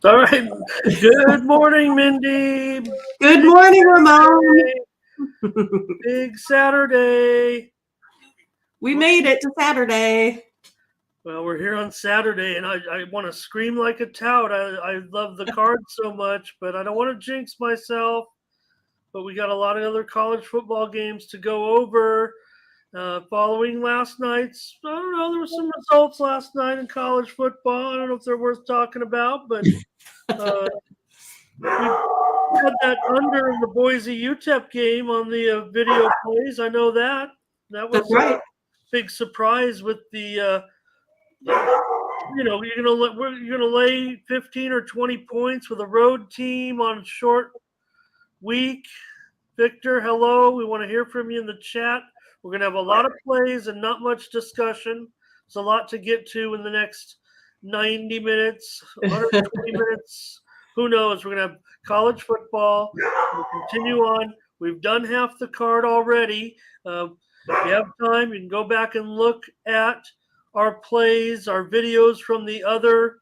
All right. Good morning, Mindy. Good morning, Ramon. Big Saturday. We made it to Saturday. Well, we're here on Saturday, and I want to scream like a tout. I love the cards so much, but I don't want to jinx myself. But we got a lot of other college football games to go over. Following last night's, I don't know, there were some results last night in college football. I don't know if they're worth talking about, but we had that under in the Boise UTEP game on the video plays. I know that. That was That's right. a big surprise with the you're gonna lay 15 or 20 points with a road team on a short week. Victor, hello. We want to hear from you in the chat. We're gonna have a lot of plays and not much discussion. There's a lot to get to in the next 90 minutes, 120 minutes. Who knows? We're gonna have college football. We'll continue on. We've done half the card already. If you have time, you can go back and look at our plays, our videos from the other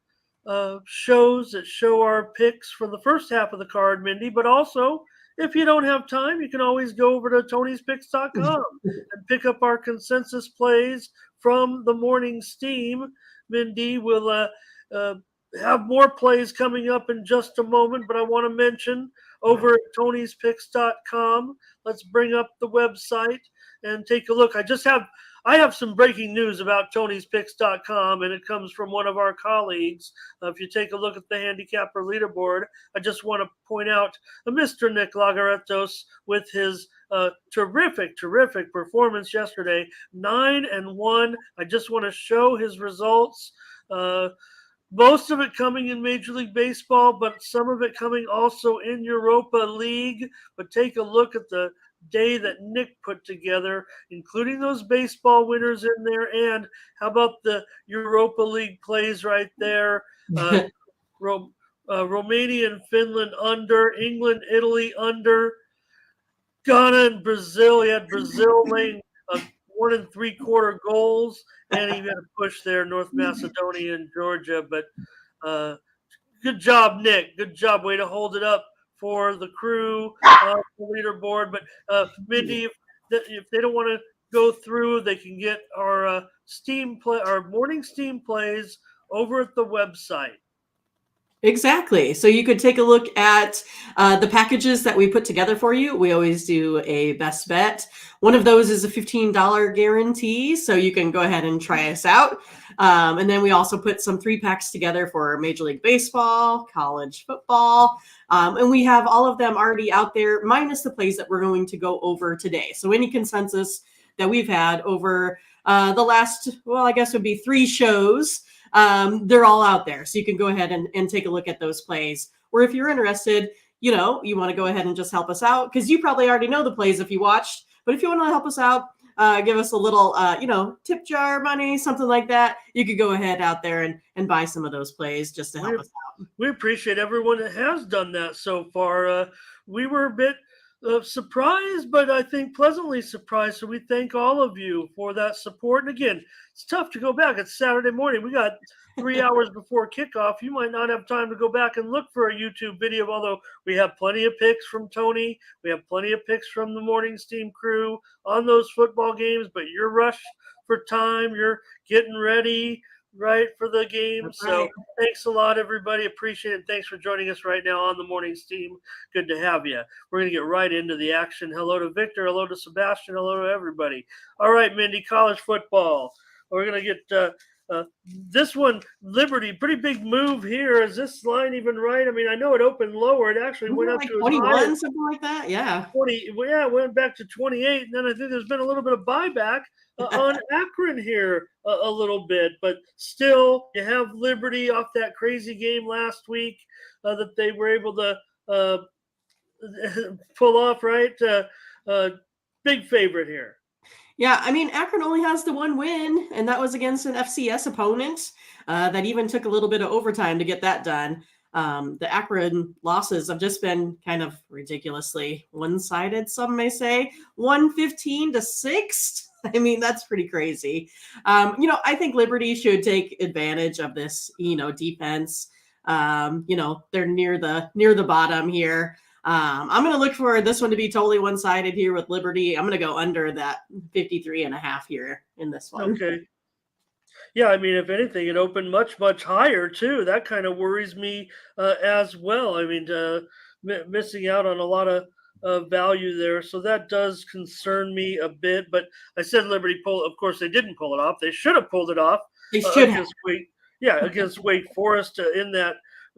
shows that show our picks for the first half of the card, Mindy. But also, if you don't have time, you can always go over to Tony'sPicks.com and pick up our consensus plays from the morning steam. Mindy will have more plays coming up in just a moment, but I want to mention over at Tony'sPicks.com. Let's bring up the website and take a look. I have some breaking news about Tony'sPicks.com, and it comes from one of our colleagues. If you take a look at the handicapper leaderboard, I just want to point out Mr. Nick Lagaretos with his terrific performance yesterday, 9-1. I just want to show his results. Most of it coming in Major League Baseball, but some of it coming also in Europa League. But take a look at the day that Nick put together, including those baseball winners in there. And how about the Europa League plays right there? Romania and Finland under, England, Italy under, Ghana and Brazil. He had Brazil laying 1 3/4 goals, and he had a push there, North Macedonia and Georgia. But good job, Nick. Good job. Way to hold it up for the crew, the leaderboard. But Mindy, if they don't want to go through, they can get our our morning steam plays over at the website. Exactly. So you could take a look at the packages that we put together for you. We always do a best bet. One of those is a $15 guarantee, so you can go ahead and try us out. And then we also put some 3-packs together for Major League Baseball, college football, and we have all of them already out there, minus the plays that we're going to go over today. So any consensus that we've had over the last, well, I guess would be 3 shows. They're all out there. So you can go ahead and take a look at those plays. Or if you're interested, you want to go ahead and just help us out, because you probably already know the plays if you watched. But if you want to help us out, give us a little, tip jar money, something like that, you could go ahead out there and buy some of those plays just to help us out. We appreciate everyone that has done that so far. We were a bit surprised, but I think pleasantly surprised. So we thank all of you for that support. And again, it's tough to go back. It's Saturday morning. We got 3 hours before kickoff. You might not have time to go back and look for a YouTube video, although we have plenty of picks from Tony. We have plenty of picks from the morning steam crew on those football games, but you're rushed for time. You're getting ready, right, for the game. That's so right. Thanks a lot, everybody. Appreciate it. Thanks for joining us right now on the morning steam. Good to have you. We're going to get right into the action. Hello to Victor. Hello to Sebastian. Hello to everybody. All right, Mindy, college football. We're going to get this one, Liberty. Pretty big move here. Is this line even right? I mean, I know it opened lower. It actually went up like to 21, something like that. Yeah. 20. Yeah, it went back to 28. And then I think there's been a little bit of buyback on Akron here a little bit. But still, you have Liberty off that crazy game last week that they were able to pull off, right? Big favorite here. Yeah, I mean, Akron only has the 1 win, and that was against an FCS opponent that even took a little bit of overtime to get that done. The Akron losses have just been kind of ridiculously one-sided, some may say. 115-6. I mean, that's pretty crazy. I think Liberty should take advantage of this, defense. They're near the bottom here. I'm going to look for this one to be totally one-sided here with Liberty. I'm going to go under that 53.5 here in this one. Okay. Yeah, I mean, if anything, it opened much, much higher too. That kind of worries me as well. I mean, missing out on a lot of value there, so that does concern me a bit. But I said Liberty pull. Of course, they didn't pull it off. They should have pulled it off They should have. against against Wake Forest in that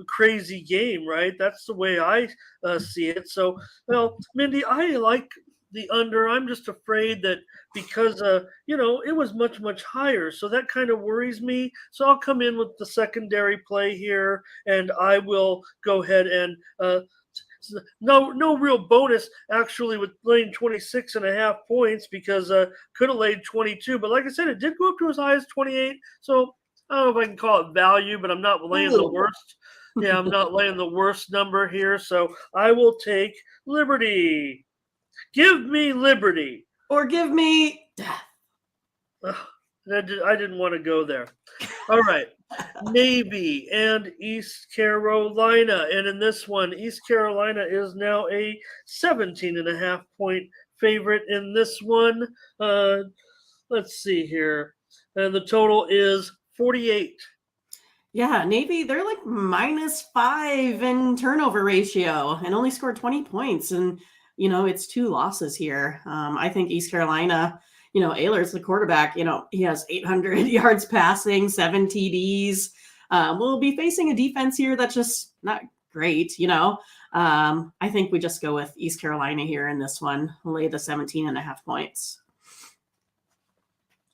crazy game, right? That's the way I see it. So, well, Mindy, I like the under. I'm just afraid that because it was much, much higher. So that kind of worries me. So I'll come in with the secondary play here, and I will go ahead and no real bonus actually with laying 26.5 points because could have laid 22. But like I said, it did go up to as high as 28. So I don't know if I can call it value, but I'm not laying the worst. Yeah, I'm not laying the worst number here. So I will take Liberty. Give me Liberty. Or give me death. I didn't want to go there. All right. Navy and East Carolina. And in this one, East Carolina is now a 17.5 point favorite in this one. Let's see here. And the total is 48. Yeah, Navy, they're like -5 in turnover ratio and only scored 20 points. And, it's 2 losses here. I think East Carolina, Ayler's the quarterback, he has 800 yards passing, 7 TDs. We'll be facing a defense here that's just not great, I think we just go with East Carolina here in this one, lay the 17.5 points.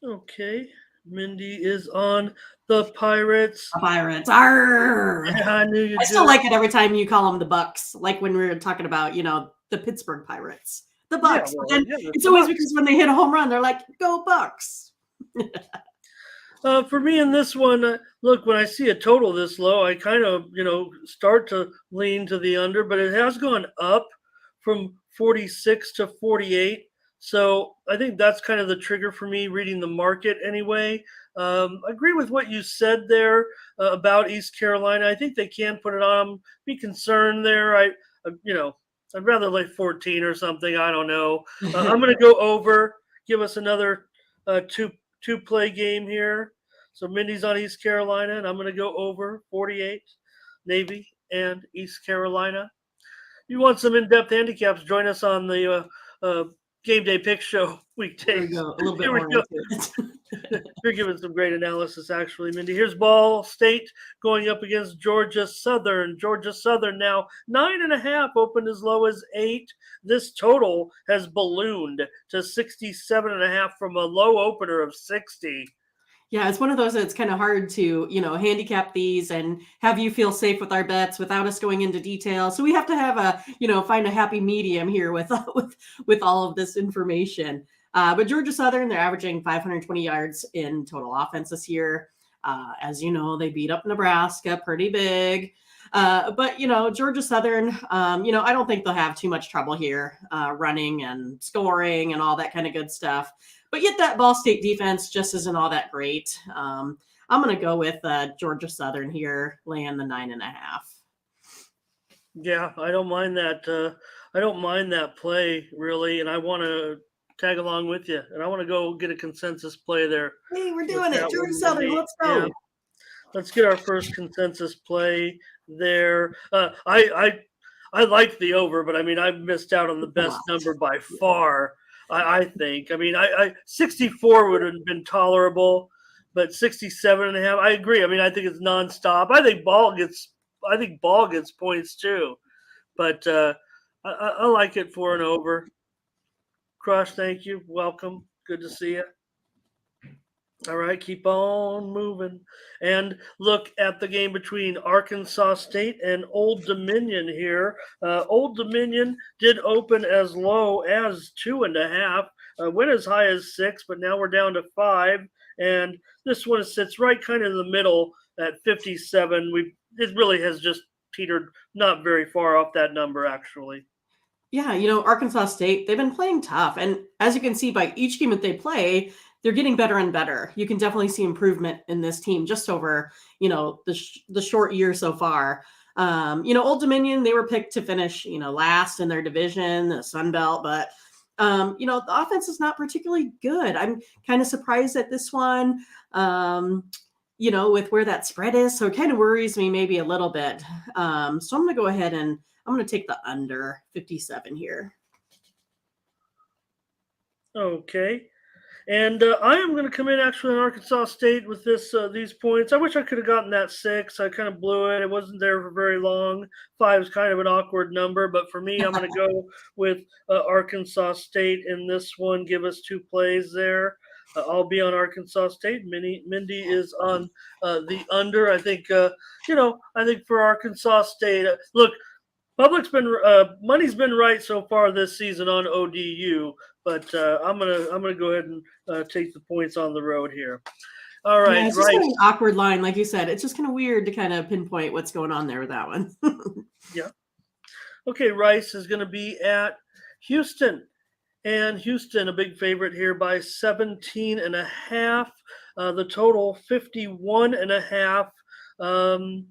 Okay. Mindy is on the Pirates. The Pirates. Arr! Yeah, I knew you. I still like it every time you call them the Bucks, like when we were talking about, the Pittsburgh Pirates. The Bucks. It's always because when they hit a home run, they're like, "Go Bucks!" For me in this one, look, when I see a total this low, I kind of start to lean to the under, but it has gone up from 46 to 48. So I think that's kind of the trigger for me reading the market anyway. I agree with what you said there about East Carolina. I think they can put it on. Be concerned there. I'd rather lay 14 or something. I don't know. I'm going to go over. Give us another two play game here. So Mindy's on East Carolina, and I'm going to go over 48, Navy and East Carolina. You want some in-depth handicaps? Join us on the Game Day Pick Show weekdays. A little bit more into it. You're giving some great analysis, actually, Mindy. Here's Ball State going up against Georgia Southern. Georgia Southern now 9.5, opened as low as 8. This total has ballooned to 67.5 from a low opener of 60. Yeah, it's one of those that's kind of hard to, handicap these and have you feel safe with our bets without us going into detail. So we have to have find a happy medium here with all of this information. But Georgia Southern, they're averaging 520 yards in total offense this year. As you know, they beat up Nebraska pretty big. But Georgia Southern, I don't think they'll have too much trouble here running and scoring and all that kind of good stuff. But yet that Ball State defense just isn't all that great. I'm going to go with Georgia Southern here, laying the 9.5. Yeah, I don't mind that. I don't mind that play really, and I want to tag along with you, and I want to go get a consensus play there. Hey, we're doing it, Georgia Southern. Let's go. Yeah. Let's get our first consensus play there. I like the over, but I mean I've missed out on the best number by far. I think. I mean, 64 would have been tolerable, but 67.5. I agree. I mean, I think it's nonstop. I think Ball gets points too, but I like it for an over. Crush, thank you. Welcome. Good to see you. All right, keep on moving. And look at the game between Arkansas State and Old Dominion here. Old Dominion did open as low as 2.5, went as high as 6, but now we're down to 5. And this one sits right kind of in the middle at 57. It really has just teetered not very far off that number, actually. Yeah, Arkansas State, they've been playing tough. And as you can see by each game that they play, they're getting better and better. You can definitely see improvement in this team just over, the short year so far. Old Dominion, they were picked to finish, last in their division, the Sun Belt, but the offense is not particularly good. I'm kind of surprised at this one, with where that spread is. So it kind of worries me maybe a little bit. So I'm going to go ahead and I'm going to take the under 57 here. Okay. And I am going to come in actually on Arkansas State with these points. I wish I could have gotten that 6. I kind of blew it. It wasn't there for very long. 5 is kind of an awkward number, but for me, I'm going to go with Arkansas State in this one. Give us 2 plays there. I'll be on Arkansas State. Mindy is on the under. I think I think for Arkansas State, look. Money's been right so far this season on ODU, but I'm gonna go ahead and take the points on the road here. All right, it's just kind of an awkward line, like you said. It's just kind of weird to kind of pinpoint what's going on there with that one. Yeah. Okay, Rice is going to be at Houston, and Houston a big favorite here by 17.5. The total 51.5.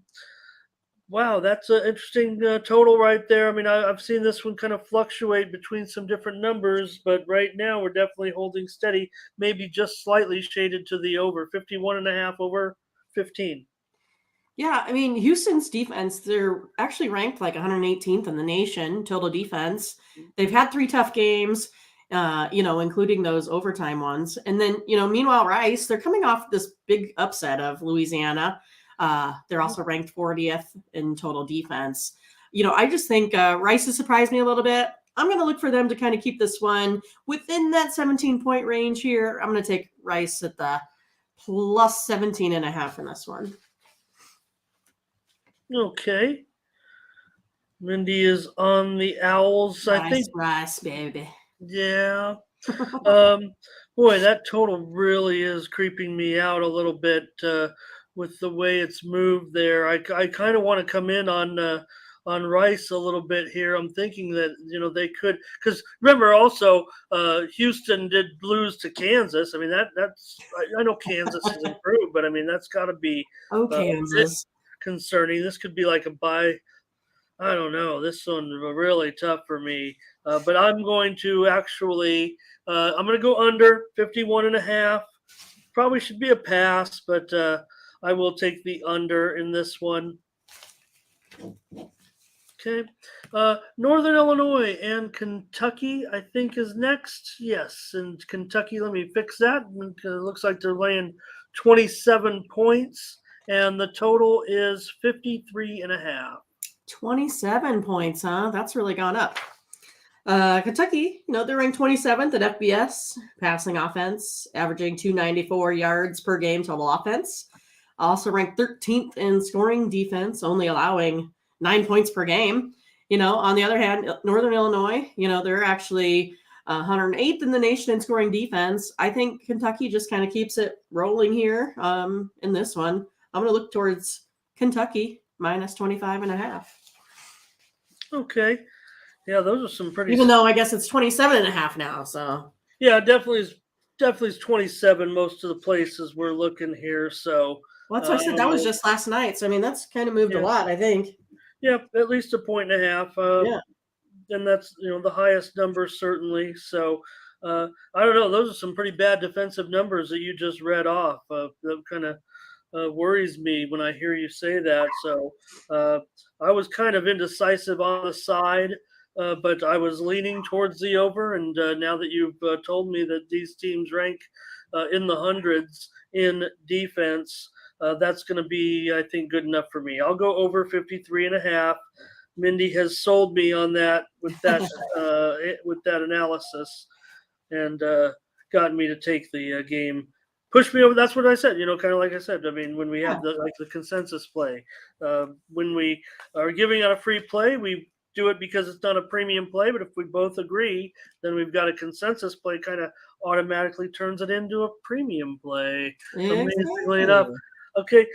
Wow, that's an interesting total right there. I mean, I've seen this one kind of fluctuate between some different numbers, but right now we're definitely holding steady, maybe just slightly shaded to the over, 51.5 over 15. Yeah, I mean, Houston's defense, they're actually ranked like 118th in the nation, total defense. They've had 3 tough games, including those overtime ones. And then, meanwhile, Rice, they're coming off this big upset of Louisiana. They're also ranked 40th in total defense. I just think Rice has surprised me a little bit. I'm going to look for them to kind of keep this one within that 17-point range here. I'm going to take Rice at the plus 17.5 in this one. Okay. Mindy is on the Owls. I think Rice, baby. Yeah. Boy, that total really is creeping me out a little bit. With the way it's moved there. I kind of want to come in on Rice a little bit here. I'm thinking that they could, because remember also Houston did lose to Kansas. I mean that's I know Kansas has improved, but I mean that's got to be Kansas concerning. This could be like a buy. I don't know. This one really tough for me, but I'm going to actually I'm going to go under 51.5. Probably should be a pass, but I will take the under in this one. Okay. Northern Illinois and Kentucky, I think, is next. Yes. And Kentucky, let me fix that. It looks like they're laying 27 points, and the total is 53.5. 27 points, huh? That's really gone up. Kentucky, they're ranked 27th at FBS passing offense, averaging 294 yards per game total offense. Also ranked 13th in scoring defense, only allowing 9 points per game. On the other hand, Northern Illinois, they're actually 108th in the nation in scoring defense. I think Kentucky just kind of keeps it rolling here in this one. I'm going to look towards Kentucky minus 25.5. Okay. Yeah, those are some pretty. Even though I guess it's 27.5 now. So yeah, definitely is 27 most of the places we're looking here. So well, that's what I said. That was just last night. So I mean, that's kind of moved a lot, I think. Yeah, at least 1.5. Yeah. And that's the highest number certainly. So I don't know. Those are some pretty bad defensive numbers that you just read off. That kind of worries me when I hear you say that. So I was kind of indecisive on the side, but I was leaning towards the over. And now that you've told me that these teams rank in the hundreds in defense, that's going to be, I think, good enough for me. I'll go over 53.5. Mindy has sold me on that with that with that analysis, and gotten me to take the game. Push me over. That's what I said. Kind of like I said. I mean, when we have the consensus play, when we are giving out a free play, we do it because it's not a premium play. But if we both agree, then we've got a consensus play. Kind of automatically turns it into a premium play. Amazingly enough. Okay.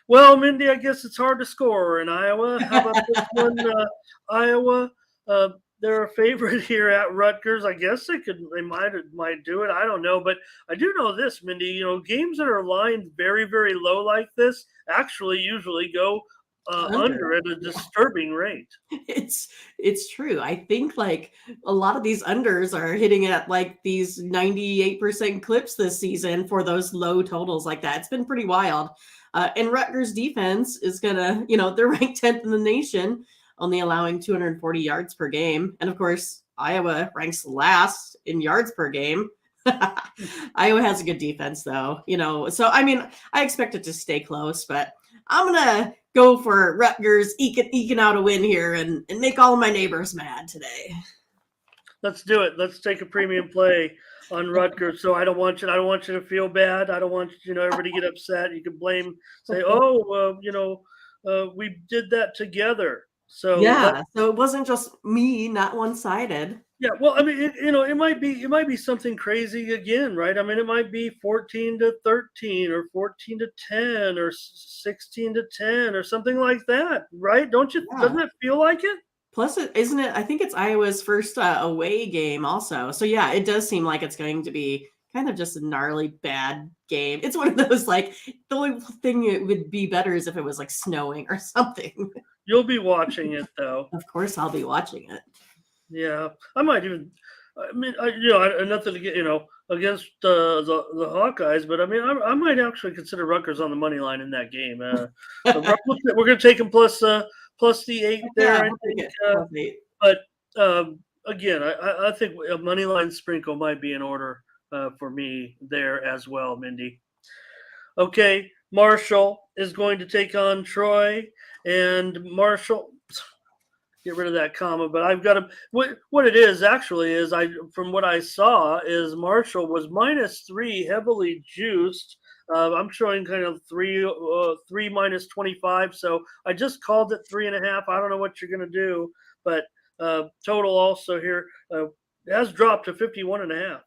Well, Mindy, I guess it's hard to score in Iowa. How about this one? Iowa they're a favorite here at Rutgers. I guess they might do it. I don't know, but I do know this, Mindy. Games that are lined very very low like this actually usually go under Under. at a disturbing rate. It's true. I think like a lot of these unders are hitting at like these 98% clips this season for those low totals like that. It's been pretty wild. And Rutgers defense is gonna, they're ranked 10th in the nation, only allowing 240 yards per game. And of course, Iowa ranks last in yards per game. Iowa has a good defense though, So I mean, I expect it to stay close, but I'm gonna go for Rutgers eking out a win here and make all of my neighbors mad today. Let's do it. Let's take a premium play on Rutgers. So I don't want you to feel bad. I don't want everybody to get upset. You can say, we did that together. So yeah, so it wasn't just me, not one-sided. Yeah, well, I mean, it might be something crazy again, right? I mean, it might be 14-13 or 14-10 or 16-10 or something like that, right? Doesn't it feel like it? Plus, isn't it? I think it's Iowa's first away game, also. So yeah, it does seem like it's going to be kind of just a gnarly bad game. It's one of those like the only thing it would be better is if it was like snowing or something. You'll be watching it though. Of course, I'll be watching it. Yeah, I might even. I mean, nothing to get against the Hawkeyes, but I mean, I might actually consider Rutgers on the money line in that game. So we're going to take them plus the 8 there. Yeah, but again, I think a money line sprinkle might be in order for me there as well, Mindy. Okay, Marshall is going to take on Troy, and Marshall. Get rid of that comma, but I've got to. What it is actually is from what I saw is Marshall was -3, heavily juiced. I'm showing kind of 3 minus 25, so I just called it 3.5. I don't know what you're going to do, but total also here has dropped to 51.5.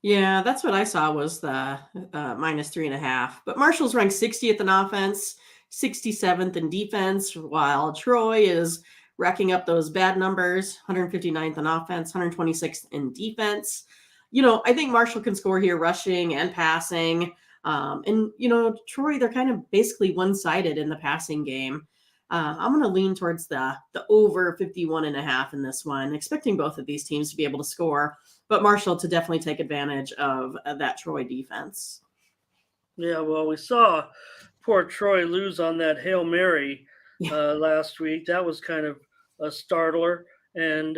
Yeah, that's what I saw was the -3.5. But Marshall's ranked 60th in offense, 67th in defense, while Troy is racking up those bad numbers, 159th in offense, 126th in defense. I think Marshall can score here rushing and passing. And Troy, they're kind of basically one-sided in the passing game. I'm going to lean towards the over 51.5 in this one, expecting both of these teams to be able to score, but Marshall to definitely take advantage of that Troy defense. Yeah, well, we saw poor Troy lose on that Hail Mary last week. That was kind of a startler, and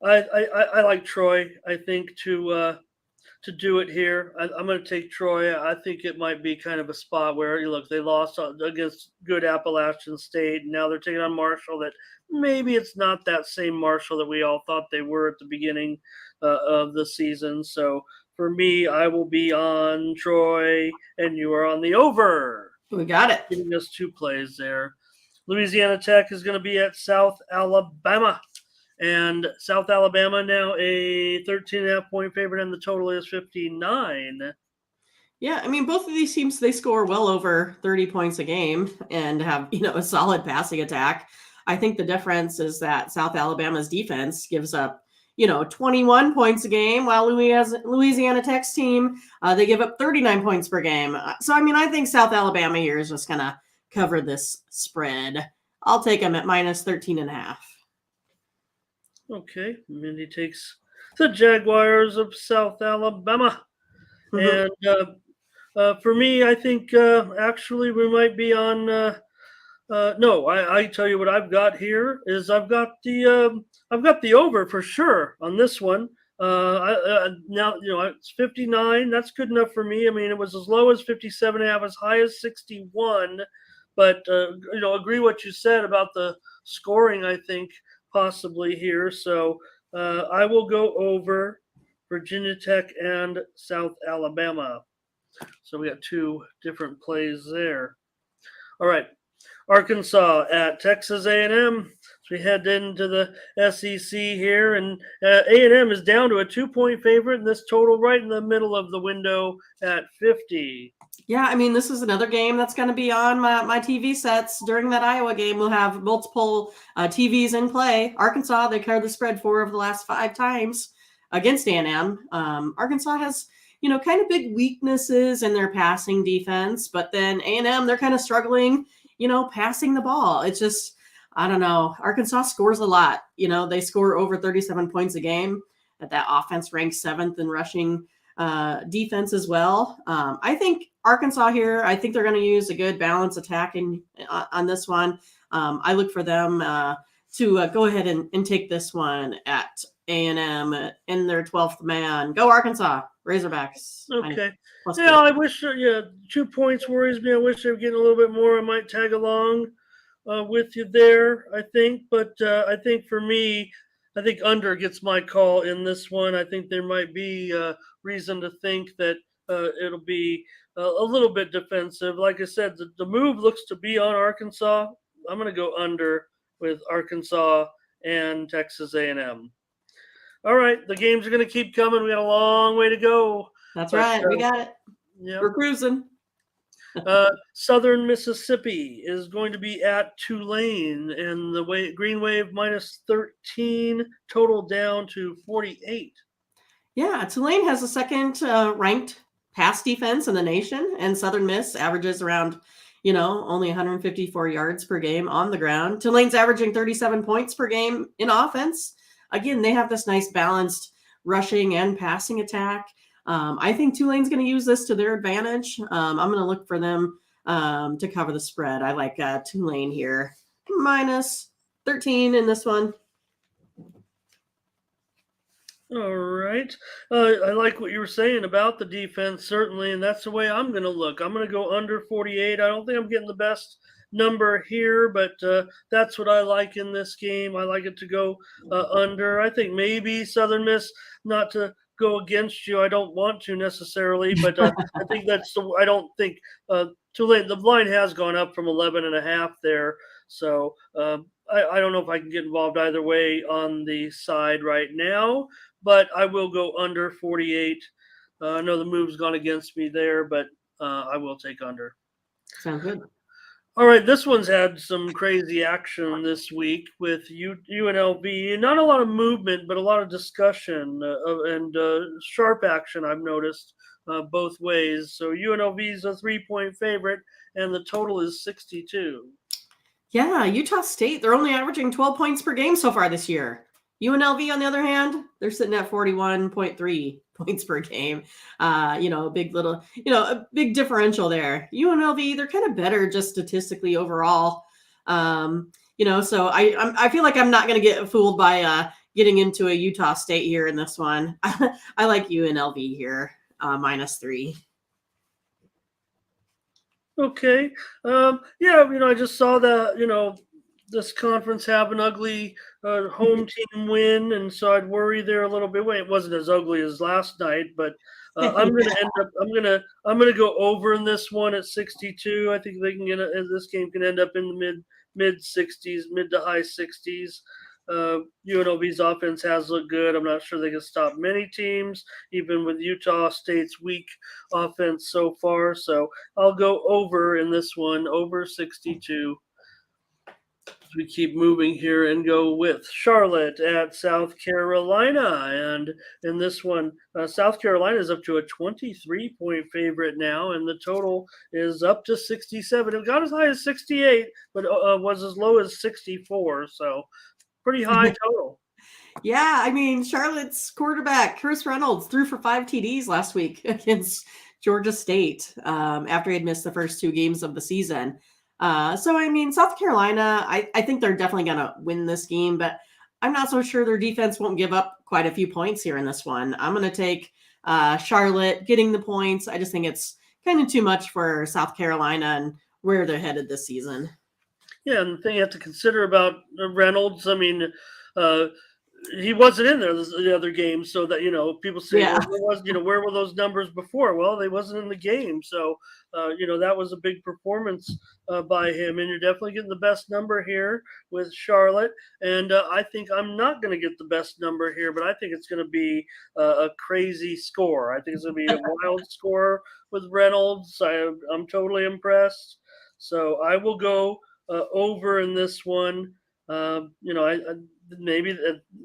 I like Troy. I think to do it here, I'm going to take Troy. I think it might be kind of a spot where they lost against good Appalachian State, and now they're taking on Marshall. That maybe it's not that same Marshall that we all thought they were at the beginning of the season. So for me, I will be on Troy, and you are on the over. We got it. Giving us 2 plays there. Louisiana Tech is going to be at South Alabama. And South Alabama now a 13.5 point favorite, and the total is 59. Yeah, I mean, both of these teams, they score well over 30 points a game and have, a solid passing attack. I think the difference is that South Alabama's defense gives up, 21 points a game, while Louisiana Tech's team, they give up 39 points per game. So, I mean, I think South Alabama here is just going to cover this spread. I'll take them at -13.5. Okay, Mindy takes the Jaguars of South Alabama. Mm-hmm. And for me, I think actually we might be on no, I tell you what I've got here is I've got the over for sure on this one. Now it's 59. That's good enough for me. I mean, it was as low as 57.5, as high as 61. But agree what you said about the scoring. I think possibly here. So I will go over Virginia Tech and South Alabama. So we got 2 different plays there. All right. Arkansas at Texas A&M. we head into the SEC here, and A&M is down to a 2-point favorite, and this total right in the middle of the window at 50. Yeah, I mean, this is another game that's going to be on my TV sets during that Iowa game. We'll have multiple TVs in play. Arkansas, they covered the spread 4 of the last 5 times against A&M. Arkansas has, kind of big weaknesses in their passing defense, but then A&M, they're kind of struggling, passing the ball. It's just, I don't know. Arkansas scores a lot. They score over 37 points a game. That offense ranks 7th in rushing defense as well. I think Arkansas here, I think they're going to use a good balance attacking on this one. I look for them to go ahead and take this one at A&M in their 12th man. Go Arkansas, Razorbacks. Okay. Yeah, I wish, 2 points worries me. I wish they were getting a little bit more. I might tag along with you there, I think. But I think for me, I think under gets my call in this one. I think there might be reason to think that it'll be a little bit defensive. Like I said, the move looks to be on Arkansas. I'm going to go under with Arkansas and Texas A&M. All right, the games are going to keep coming. We got a long way to go. That's right. We got it. Yeah, we're cruising. Southern Mississippi is going to be at Tulane, and the Green Wave -13, total down to 48. Yeah, Tulane has the second ranked pass defense in the nation, and Southern Miss averages around, only 154 yards per game on the ground. Tulane's averaging 37 points per game in offense. Again, they have this nice balanced rushing and passing attack. I think Tulane's going to use this to their advantage. I'm going to look for them to cover the spread. I like Tulane here, -13 in this one. All right. I like what you were saying about the defense, certainly, and that's the way I'm going to look. I'm going to go under 48. I don't think I'm getting the best number here, but that's what I like in this game. I like it to go under. I think maybe Southern Miss, not to go against you, I don't want to necessarily, but I think I don't think Tulane, the line has gone up from 11.5 there, so I don't know if I can get involved either way on the side right now, but I will go under 48. I know the move's gone against me there, but I will take under. Sounds good. All right, this one's had some crazy action this week with UNLV. Not a lot of movement, but a lot of discussion and sharp action, I've noticed both ways. So UNLV is a 3-point favorite, and the total is 62. Yeah, Utah State, they're only averaging 12 points per game so far this year. UNLV, on the other hand, they're sitting at 41.3 points per game. A big differential there. UNLV, they're kind of better just statistically overall. So I feel like I'm not going to get fooled by getting into a Utah State here in this one. I like UNLV here, -3. Okay. I just saw that, this conference have an ugly home team win, and so I'd worry there a little bit. Well, it wasn't as ugly as last night, but I'm gonna go over in this one at 62. I think this game can end up in the mid 60s, mid to high 60s. UNLV's offense has looked good. I'm not sure they can stop many teams, even with Utah State's weak offense so far. So I'll go over in this one, over 62. We keep moving here and go with Charlotte at South Carolina. And in this one, South Carolina is up to a 23-point favorite now, and the total is up to 67. It got as high as 68, but was as low as 64. So pretty high total. Yeah, I mean, Charlotte's quarterback, Chris Reynolds, threw for 5 TDs last week against Georgia State after he had missed the first 2 games of the season. South Carolina, I think they're definitely going to win this game, but I'm not so sure their defense won't give up quite a few points here in this one. I'm going to take Charlotte getting the points. I just think it's kind of too much for South Carolina and where they're headed this season. Yeah, and the thing you have to consider about Reynolds, he wasn't in there the other game, so that people say, Yeah. where were those numbers before? Well, they wasn't in the game, so that was a big performance by him, and you're definitely getting the best number here with Charlotte. And I think I'm not going to get the best number here, but I think it's going to be a crazy score. I think it's going to be a wild score with Reynolds. I'm totally impressed, so I will go over in this one. Maybe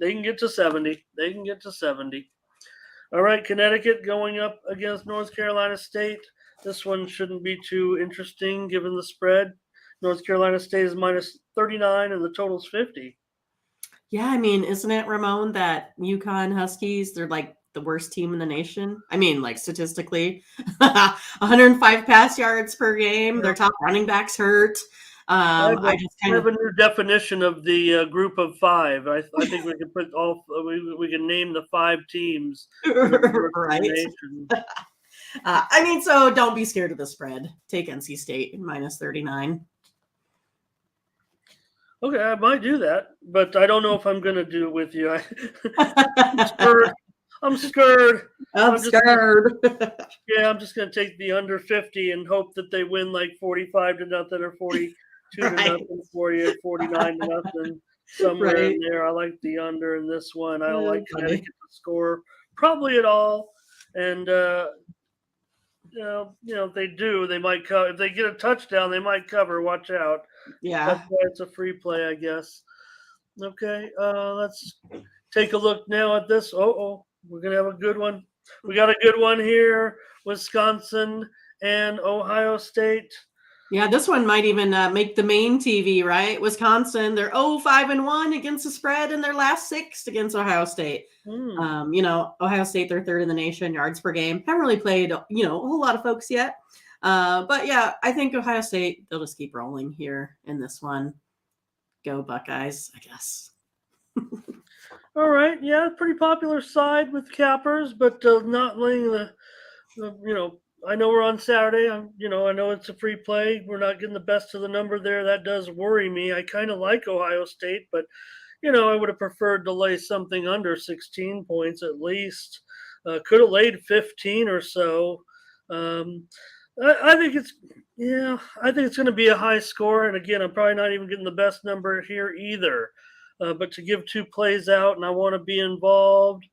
they can get to 70. They can get to 70. All right, Connecticut going up against North Carolina State. This one shouldn't be too interesting given the spread. North Carolina State is minus 39 and the total's 50. Yeah, I mean, isn't it, Ramon, that UConn Huskies, they're like the worst team in the nation? I mean, like statistically, 105 pass yards per game. Their top running backs hurt. I have a new definition of the group of five. I think we can put we can name the 5 teams. Right. I mean, so don't be scared of the spread. Take NC State minus 39. Okay, I might do that, but I don't know if I'm going to do it with you. I'm scared. I'm scared. I'm just going to take the under 50 and hope that they win like 45-0 or 42-0 for you, 49-0, somewhere in there. I like the under in this one. I don't like Connecticut to score probably at all, and if they do, they might cover. If they get a touchdown, they might cover. Watch out. Yeah, that's why it's a free play, I guess. Okay, let's take a look now at this. We're gonna have a good one. We got a good one here. Wisconsin and Ohio State. Yeah, this one might even make the main TV, right? Wisconsin, they're 5-1 against the spread in their last 6 against Ohio State. Ohio State, they're 3rd in the nation yards per game. Haven't really played, a whole lot of folks yet. But yeah, I think Ohio State, they'll just keep rolling here in this one. Go Buckeyes, I guess. All right. Yeah, pretty popular side with cappers, but not laying the I know we're on Saturday. I know it's a free play. We're not getting the best of the number there. That does worry me. I kind of like Ohio State, but I would have preferred to lay something under 16 points at least. Could have laid 15 or so. I think it's going to be a high score. And again, I'm probably not even getting the best number here either. But to give 2 plays out, and I want to be involved.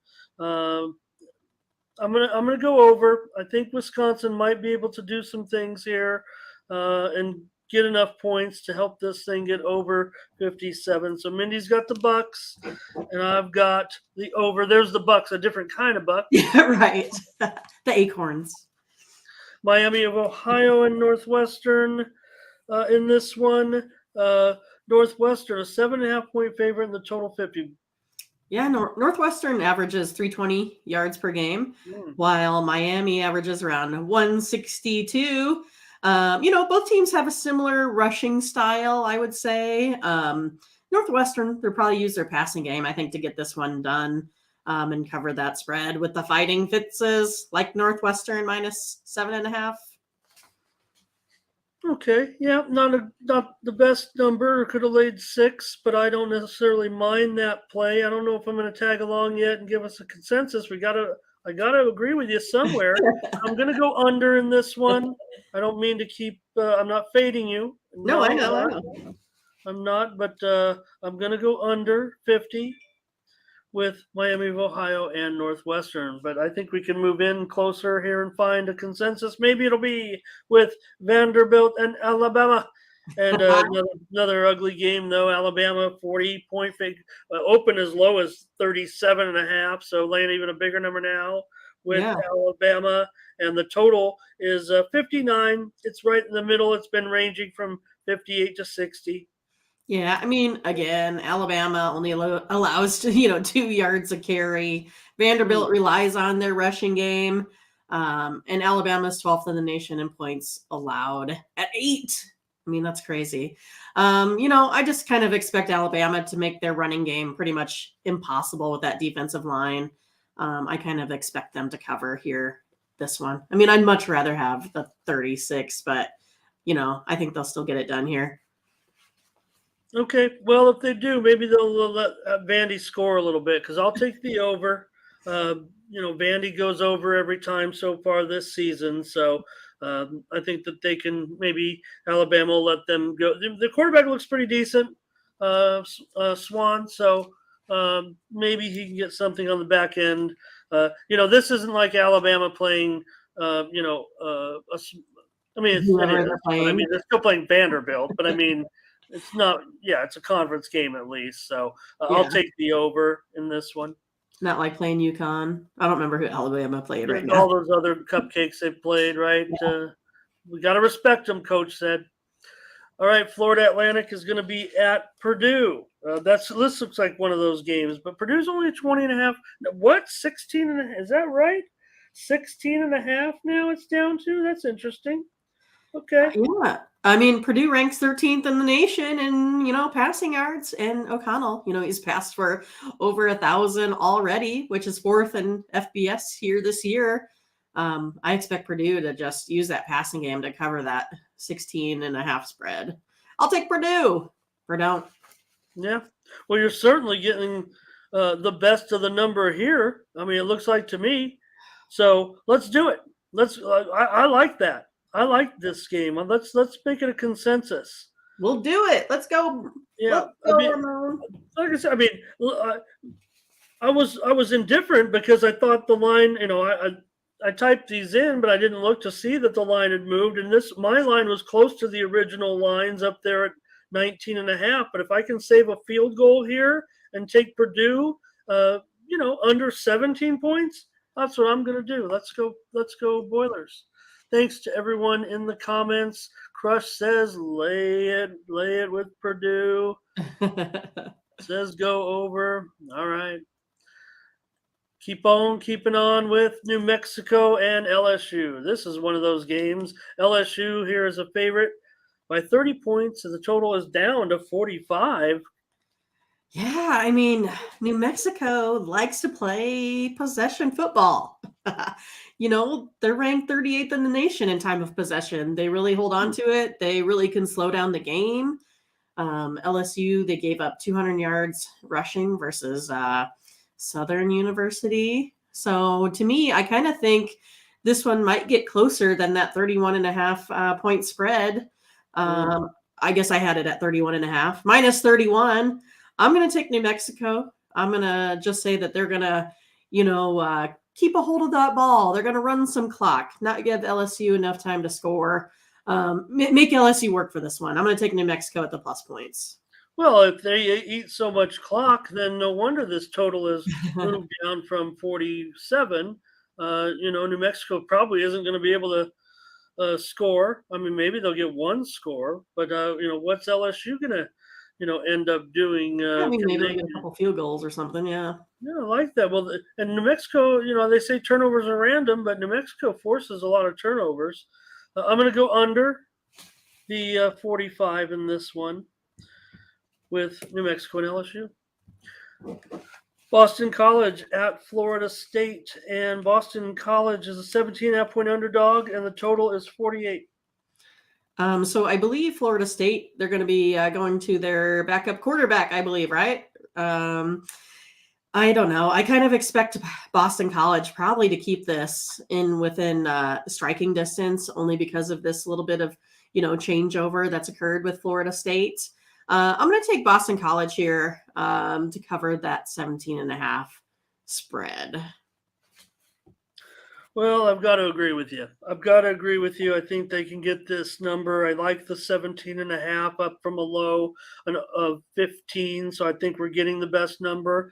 I'm gonna go over. I think Wisconsin might be able to do some things here and get enough points to help this thing get over 57. So Mindy's got the Bucks, and I've got the over. There's the Bucks, a different kind of buck. Yeah, right. The Acorns. Miami of Ohio and Northwestern in this one. Northwestern, a 7.5-point favorite, and the total 50. Yeah, Northwestern averages 320 yards per game, while Miami averages around 162. Both teams have a similar rushing style, I would say. Northwestern, they'll probably use their passing game, I think, to get this one done and cover that spread with the Fighting Fitzes, like Northwestern minus 7.5. Okay, yeah, not the best number. Could have laid 6, but I don't necessarily mind that play. I don't know if I'm going to tag along yet and give us a consensus. I gotta agree with you somewhere. I'm going to go under in this one. I don't mean to keep. I'm not fading you. No, I know. I'm not, but I'm going to go under 50 with Miami of Ohio and Northwestern. But I think we can move in closer here and find a consensus. Maybe it'll be with Vanderbilt and Alabama. And another ugly game, though. Alabama, 40-point fake. Open as low as 37.5, so laying even a bigger number now with Alabama. And the total is 59. It's right in the middle. It's been ranging from 58 to 60. Yeah, I mean, again, Alabama only allows 2 yards a carry. Vanderbilt relies on their rushing game, and Alabama's 12th in the nation in points allowed at 8. I mean, that's crazy. I just kind of expect Alabama to make their running game pretty much impossible with that defensive line. I kind of expect them to cover here this one. I mean, I'd much rather have the 36, but I think they'll still get it done here. Okay. Well, if they do, maybe they'll let Vandy score a little bit because I'll take the over. Vandy goes over every time so far this season, so I think that they can maybe Alabama will let them go. The quarterback looks pretty decent, Swan. So maybe he can get something on the back end. This isn't like Alabama playing. I mean, it Whoever is, they're but I playing. mean, they're still playing Vanderbilt. But I mean, it's not. Yeah, it's a conference game at least. So I'll Yeah. take the over in this one. Not like playing UConn. I don't remember who Alabama played right There's now. all those other cupcakes they played, right? We got to respect them, Coach said. All right, Florida Atlantic is going to be at Purdue. This looks like one of those games, but Purdue's only 20 and a half. What? 16 and a half? Is that right? 16 and a half now it's down to? That's interesting. Okay. Yeah. I mean, Purdue ranks 13th in the nation in, passing yards. And O'Connell, he's passed for over 1,000 already, which is fourth in FBS here this year. I expect Purdue to just use that passing game to cover that 16 and a half spread. I'll take Purdue. Or don't. Yeah. Well, you're certainly getting the best of the number here. I mean, it looks like to me. So let's do it. Let's. I like that. I like this game. Let's make it a consensus. We'll do it. Let's go. Yeah. Let's go, Ramon. Like I said, I mean, I was indifferent because I thought the line. I typed these in, but I didn't look to see that the line had moved. And my line was close to the original lines up there at 19 and a half. But if I can save a field goal here and take Purdue, under 17 points, that's what I'm going to do. Let's go Boilers. Thanks to everyone in the comments. Crush says, lay it with Purdue. Says go over. All right. Keep on keeping on with New Mexico and LSU. This is one of those games. LSU here is a favorite by 30 points, and the total is down to 45. Yeah, I mean, New Mexico likes to play possession football. They're ranked 38th in the nation in time of possession. They really hold on to it. They really can slow down the game. LSU, they gave up 200 yards rushing versus Southern University. So to me, I kind of think this one might get closer than that 31 and a half point spread. I guess I had it at 31 and a half, minus 31. I'm going to take New Mexico. I'm going to just say that they're going to, keep a hold of that ball. They're going to run some clock, not give LSU enough time to score. Make LSU work for this one. I'm going to take New Mexico at the plus points. Well, if they eat so much clock, then no wonder this total is moved down from 47. New Mexico probably isn't going to be able to score. I mean, maybe they'll get one score, but what's LSU going to end up doing? Maybe they'll get a couple field goals or something. Yeah. Yeah, I like that. Well, and New Mexico, they say turnovers are random, but New Mexico forces a lot of turnovers. I'm going to go under the 45 in this one with New Mexico and LSU. Boston College at Florida State, and Boston College is a 17.5 point underdog, and the total is 48. So I believe Florida State, they're going to be going to their backup quarterback, I believe, right? I don't know. I kind of expect Boston College probably to keep this within striking distance, only because of this little bit of, changeover that's occurred with Florida State. I'm going to take Boston College here to cover that 17 and a half spread. Well, I've got to agree with you. I think they can get this number. I like the 17 and a half up from a low of 15. So I think we're getting the best number.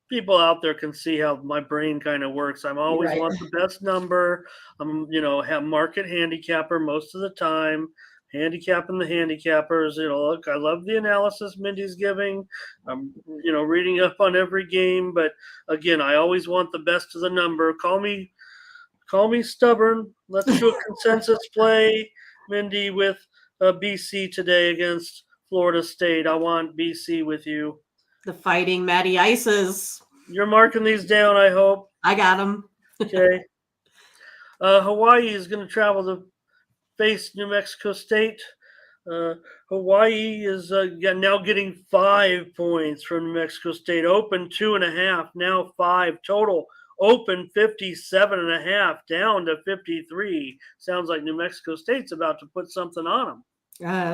People out there can see how my brain kind of works. I'm always Right. want the best number. I'm, have market handicapper most of the time. Handicapping the handicappers. Look, I love the analysis Mindy's giving. I'm, reading up on every game. But again, I always want the best of the number. Call me stubborn. Let's do a consensus play, Mindy, with BC today against Florida State. I want BC with you. The Fighting Matty Ices. You're marking these down, I hope. I got them. Okay. Hawaii is going to travel to face New Mexico State. Hawaii is now getting 5 points from New Mexico State. Open 2.5, now 5 total. Open 57.5, down to 53. Sounds like New Mexico State's about to put something on them.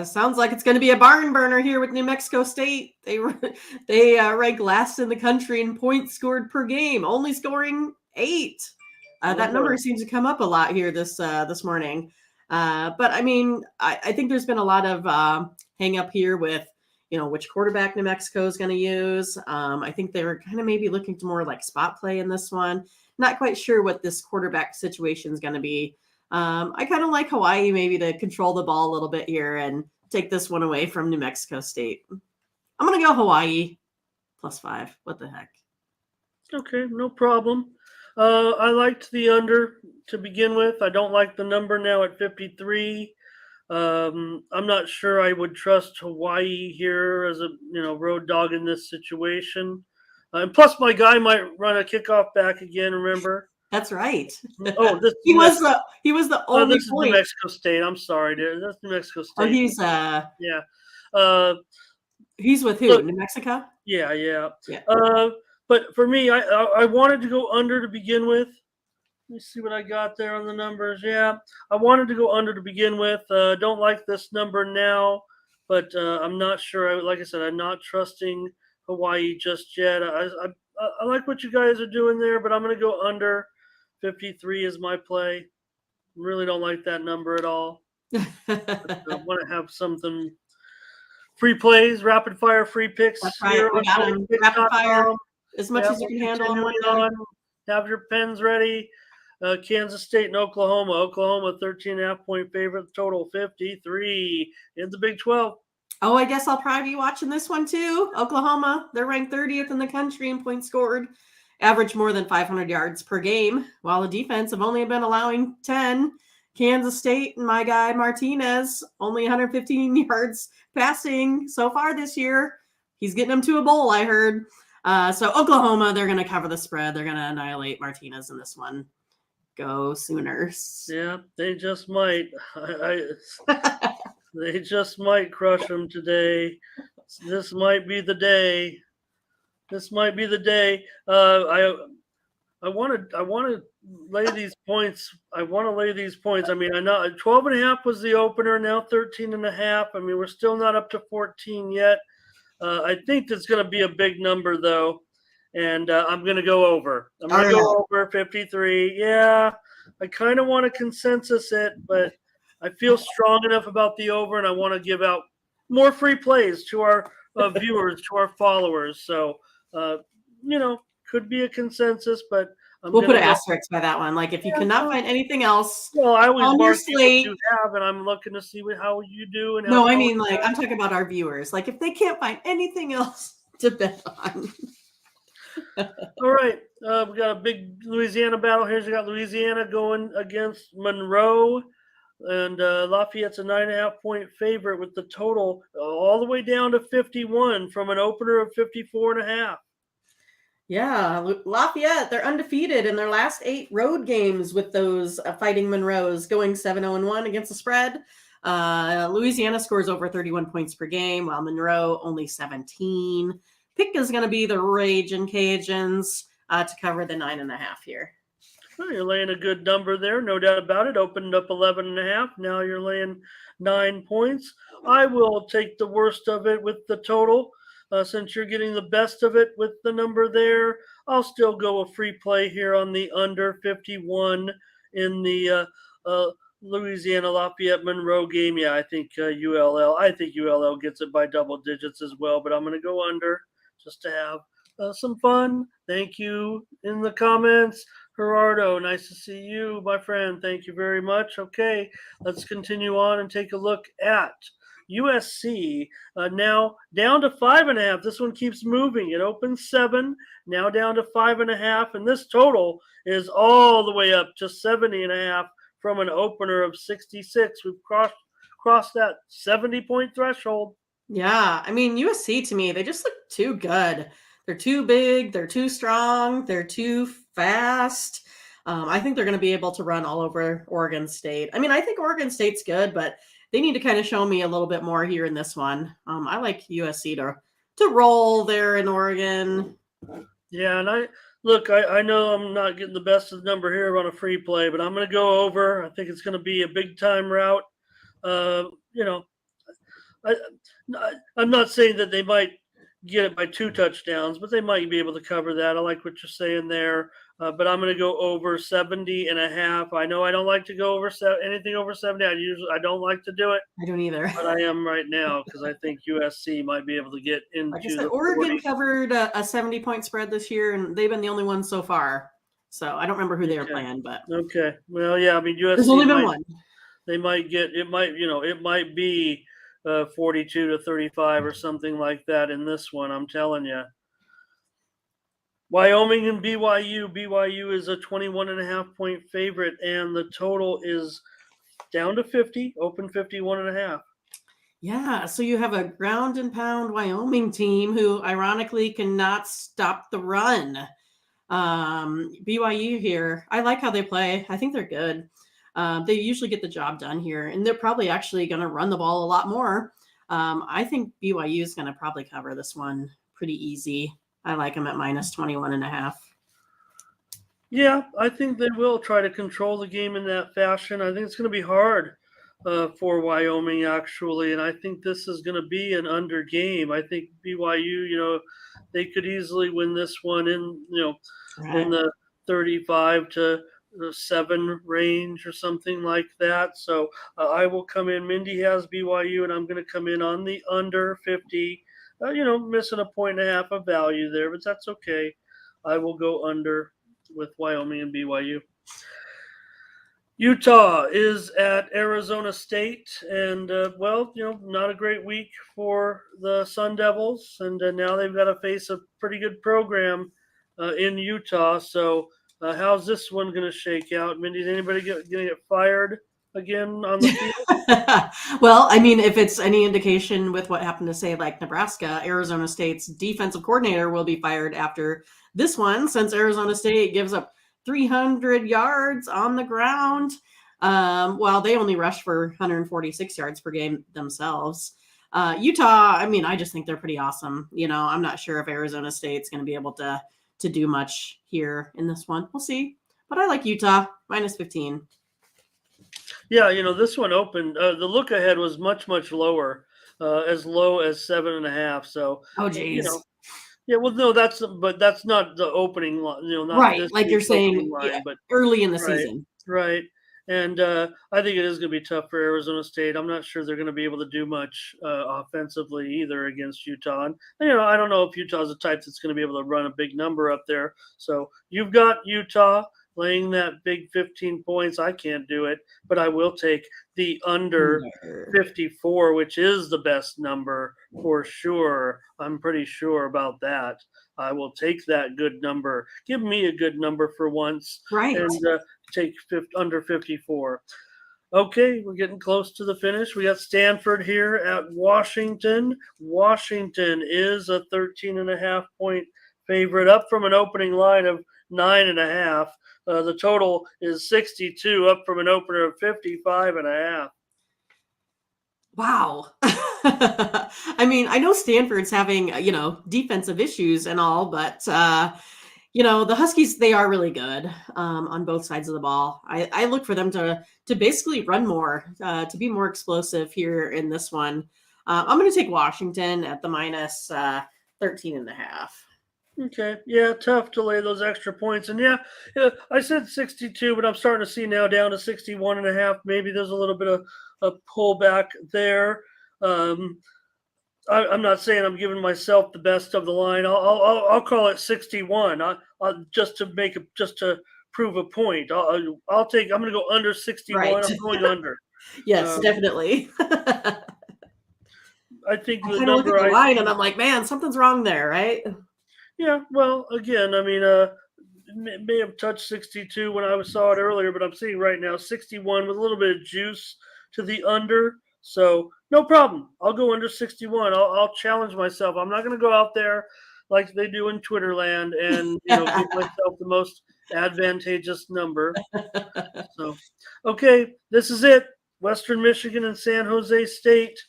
Sounds like it's going to be a barn burner here with New Mexico State. They rank last in the country in points scored per game, only scoring 8. That number seems to come up a lot here this morning. But I mean, I think there's been a lot of hang up here with which quarterback New Mexico is going to use. I think they were kind of maybe looking to more like spot play in this one. Not quite sure what this quarterback situation is going to be. I kind of like Hawaii maybe to control the ball a little bit here and take this one away from New Mexico State. I'm going to go Hawaii +5. What the heck? Okay, no problem. I liked the under to begin with. I don't like the number now at 53. I'm not sure I would trust Hawaii here as a road dog in this situation. And plus, my guy might run a kickoff back again. Remember? That's right. Oh, he was the only this point. Is New Mexico State. I'm sorry, dude. That's New Mexico State. Oh, he's yeah. He's with who? New Mexico? Yeah. But for me, I wanted to go under to begin with. Let me see what I got there on the numbers. Yeah, I wanted to go under to begin with. Don't like this number now, but I'm not sure. Like I said, I'm not trusting Hawaii just yet. I like what you guys are doing there, but I'm going to go under. 53 is my play. Really don't like that number at all. I want to have something. Free plays, rapid fire free picks. That's right. We got them. Rapid fire. As much as you can handle. Have your pens ready. Kansas State and Oklahoma. Oklahoma 13.5 point favorite. Total 53 in the Big 12. Oh, I guess I'll probably be watching this one too. Oklahoma, they're ranked 30th in the country in points scored. Average more than 500 yards per game, while the defense have only been allowing 10. Kansas State and my guy Martinez, only 115 yards passing so far this year. He's getting them to a bowl, I heard. So Oklahoma, they're going to cover the spread. They're going to annihilate Martinez in this one. Go Sooners. Yeah, they just might. They just might crush them today. This might be the day. I want to lay these points. I mean, I know 12.5 was the opener. Now 13.5. I mean, we're still not up to 14 yet. I think that's going to be a big number though, and I'm going to go over. I'm going to go over 53. Yeah, I kind of want to consensus it, but I feel strong enough about the over, and I want to give out more free plays to our viewers, to our followers. So, could be a consensus, but we'll put an asterisk by that one. Like if you cannot find anything else I always on your slate, you have, and I'm looking to see how you do. And no, I mean, like I'm talking about our viewers. Like if they can't find anything else to bet on. All right, we got a big Louisiana battle here. We got Louisiana going against Monroe, and Lafayette's a 9.5 point favorite with the total all the way down to 51 from an opener of 54.5. Yeah, Lafayette, they're undefeated in their last 8 road games with those Fighting Monroes, going 7-0-1 against the spread. Louisiana scores over 31 points per game, while Monroe only 17. Pick is going to be the Ragin' Cajuns to cover the 9.5 here. Well, you're laying a good number there, no doubt about it. Opened up 11.5. Now you're laying 9 points. I will take the worst of it with the total. Since you're getting the best of it with the number there, I'll still go a free play here on the under 51 in the Louisiana Lafayette Monroe game. Yeah, I think ULL gets it by double digits as well, but I'm going to go under just to have some fun. Thank you in the comments. Gerardo, nice to see you, my friend. Thank you very much. Okay, let's continue on and take a look at USC, now down to 5.5. This one keeps moving. It opened 7, now down to 5.5, and this total is all the way up to 70.5 from an opener of 66. We've crossed that 70-point threshold. Yeah, I mean USC to me, they just look too good. They're too big. They're too strong. They're too fast. I think they're going to be able to run all over Oregon State. I mean, I think Oregon State's good, but they need to kind of show me a little bit more here in this one. I like USC to roll there in Oregon. Yeah, and I know I'm not getting the best of the number here on a free play, but I'm going to go over. I think it's going to be a big time route. You know, I, I'm not saying that they might get it by 2 touchdowns, but they might be able to cover that. I like what you're saying there. But I'm going to go over 70.5. I know I don't like to go over anything over 70. I don't like to do it, I don't either. but I am right now because I think USC might be able to get into Like I said, the Oregon 40. covered a 70-point spread this year, and they've been the only ones so far. So I don't remember who they were Okay. playing, but Okay. Well, yeah. I mean, there's only USC been might one. they might get it might it might be 42 to 35 or something like that in this one. I'm telling you. Wyoming and BYU. BYU is a 21.5 point favorite, and the total is down to 50, open 51.5. Yeah, so you have a ground and pound Wyoming team who ironically cannot stop the run. BYU here, I like how they play. I think they're good. They usually get the job done here, and they're probably actually going to run the ball a lot more. I think BYU is going to probably cover this one pretty easy. I like them at minus 21.5. Yeah, I think they will try to control the game in that fashion. I think it's going to be hard for Wyoming, actually. And I think this is going to be an under game. I think BYU, they could easily win this one in the 35 to 7 range or something like that. So I will come in. Mindy has BYU, and I'm going to come in on the under 50. Missing a point and a half of value there, but that's okay. I will go under with Wyoming and BYU. Utah is at Arizona State, and not a great week for the Sun Devils, and now they've got to face a pretty good program in Utah. So, how's this one going to shake out? Mindy, is anybody going to get fired again on the field? Well, I mean, if it's any indication with what happened to say like Nebraska, Arizona State's defensive coordinator will be fired after this one, since Arizona State gives up 300 yards on the ground, while they only rush for 146 yards per game themselves. Utah, I mean, I just think they're pretty awesome. I'm not sure if Arizona State's going to be able to do much here in this one. We'll see. But I like Utah, minus 15. Yeah, this one opened. The look ahead was much, much lower, as low as 7.5. So, Oh, geez. Yeah, well, no, that's not the opening line. Not Right, this like you're week's opening saying, line, yeah, but early in the right, season. right. And I think it is going to be tough for Arizona State. I'm not sure they're going to be able to do much offensively either against Utah. And I don't know if Utah's the type that's going to be able to run a big number up there. So you've got Utah laying that big 15 points. I can't do it, but I will take the under 54, which is the best number for sure. I'm pretty sure about that. I will take that good number. Give me a good number for once. Right. And take under 54. Okay, we're getting close to the finish. We got Stanford here at Washington. Washington is a 13.5 point favorite, up from an opening line of 9.5. The total is 62, up from an opener of 55.5. Wow. I mean, I know Stanford's having, defensive issues and all, but, the Huskies, they are really good on both sides of the ball. I look for them to basically run more, to be more explosive here in this one. I'm going to take Washington at the minus 13.5. Okay. Yeah, tough to lay those extra points. And yeah, I said 62, but I'm starting to see now down to 61.5. Maybe there's a little bit of a pullback there. I'm not saying I'm giving myself the best of the line. I'll call it 61. Just to prove a point. I'm going to go under 61. Right. I'm going under. Yes, definitely. I think I the kind of look number at the I line and I'm like, man, something's wrong there, right? Yeah, well, again, I mean, may have touched 62 when I saw it earlier, but I'm seeing right now 61 with a little bit of juice to the under. So no problem. I'll go under 61. I'll challenge myself. I'm not going to go out there like they do in Twitter land and give myself the most advantageous number. So, okay, this is it. Western Michigan and San Jose State,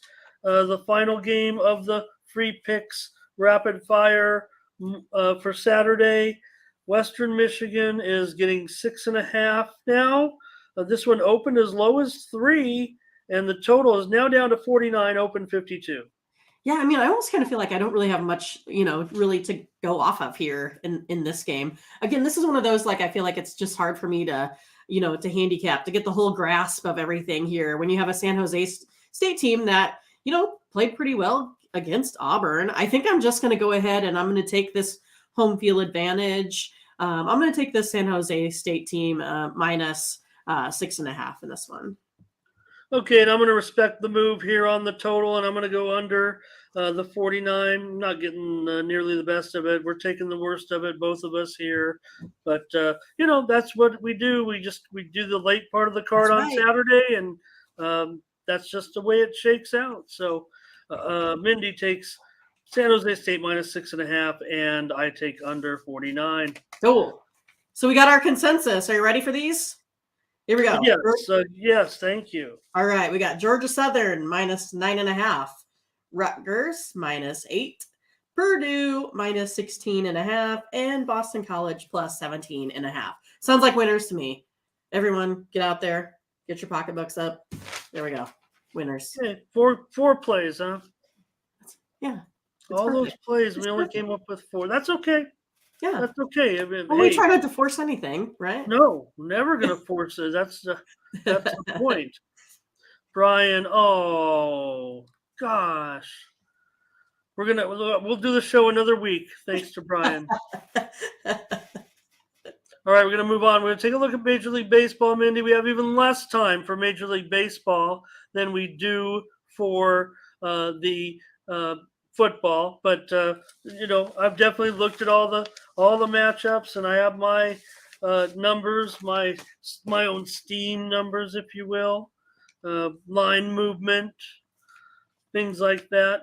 the final game of the free picks rapid fire for Saturday. Western Michigan is getting 6.5 now. This one opened as low as 3, and the total is now down to 49, open 52. Yeah, I mean, I almost kind of feel like I don't really have much, really to go off of here in this game. Again, this is one of those, like, I feel like it's just hard for me to, to handicap, to get the whole grasp of everything here when you have a San Jose State team that, played pretty well against Auburn. I think I'm just going to go ahead and I'm going to take this home field advantage. I'm going to take this San Jose State team minus 6.5 in this one. Okay, and I'm going to respect the move here on the total, and I'm going to go under the 49. I'm not getting nearly the best of it. We're taking the worst of it, both of us here. But that's what we do. We do the late part of the card on Saturday, and that's just the way it shakes out. So Mindy takes San Jose State minus 6.5, and I take under 49. Cool. So we got our consensus. Are you ready for these? Here we go. Yes, thank you. All right, we got Georgia Southern minus 9.5, Rutgers minus 8, Purdue minus 16.5, and Boston College plus 17.5. Sounds like winners to me. Everyone, get out there, get your pocketbooks up. There we go. Winners. Okay, four plays, huh? Yeah. All those plays, we only came up with 4. That's okay. Yeah, that's okay. I mean, we try not to force anything, right? No, never going to force it. That's the point. Brian, oh gosh, we'll do the show another week. Thanks to Brian. All right, we're going to move on. We're going to take a look at Major League Baseball, Mindy. We have even less time for Major League Baseball than we do for the football, but I've definitely looked at all the matchups, and I have my numbers, my own steam numbers, if you will, line movement, things like that.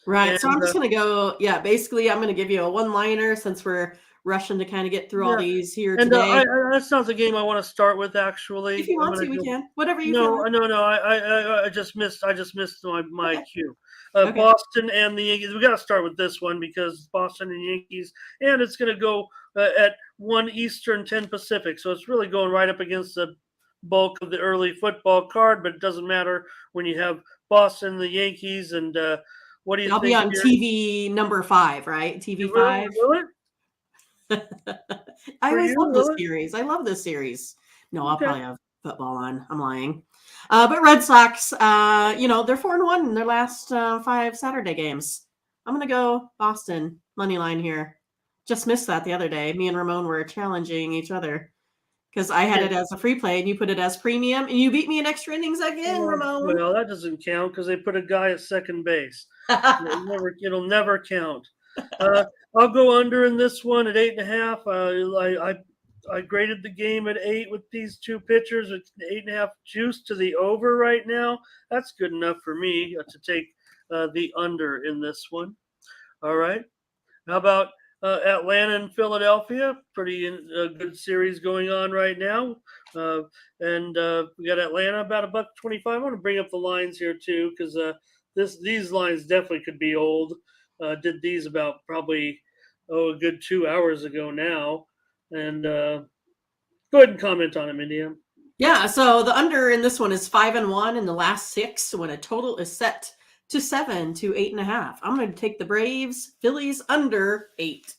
Right. And so I'm just going to go. Yeah, basically, I'm going to give you a one-liner since we're rushing to kind of get through all these here today. That's not the game I want to start with, actually. If you want to, we can. Whatever you feel. No. I just missed my cue. Boston and the Yankees. We got to start with this one because Boston and Yankees, and it's going to go at 1 Eastern, 10 Pacific. So it's really going right up against the bulk of the early football card, but it doesn't matter when you have Boston, the Yankees, and what do you think? I'll be on TV number 5, right? TV 5. Really? I always love this series. I love this series. No, I'll probably have football on. I'm lying. But Red Sox, they're 4-1 in their last 5 Saturday games. I'm going to go Boston money line here. Just missed that the other day. Me and Ramon were challenging each other because I had it as a free play and you put it as premium, and you beat me in extra innings again, Ramon. Well, that doesn't count because they put a guy at second base. It'll never count. I'll go under in this one at 8.5. I graded the game at 8 with these two pitchers. It's 8.5 juice to the over right now. That's good enough for me to take the under in this one. All right. How about Atlanta and Philadelphia? Pretty good series going on right now. And we got Atlanta about $1.25. I want to bring up the lines here too because these lines definitely could be old. Did these about probably a good 2 hours ago now. And go ahead and comment on it, Mindy. Yeah, so the under in this one is 5-1 in the last 6 when a total is set to 7 to 8.5. I'm going to take the Braves, Phillies under 8.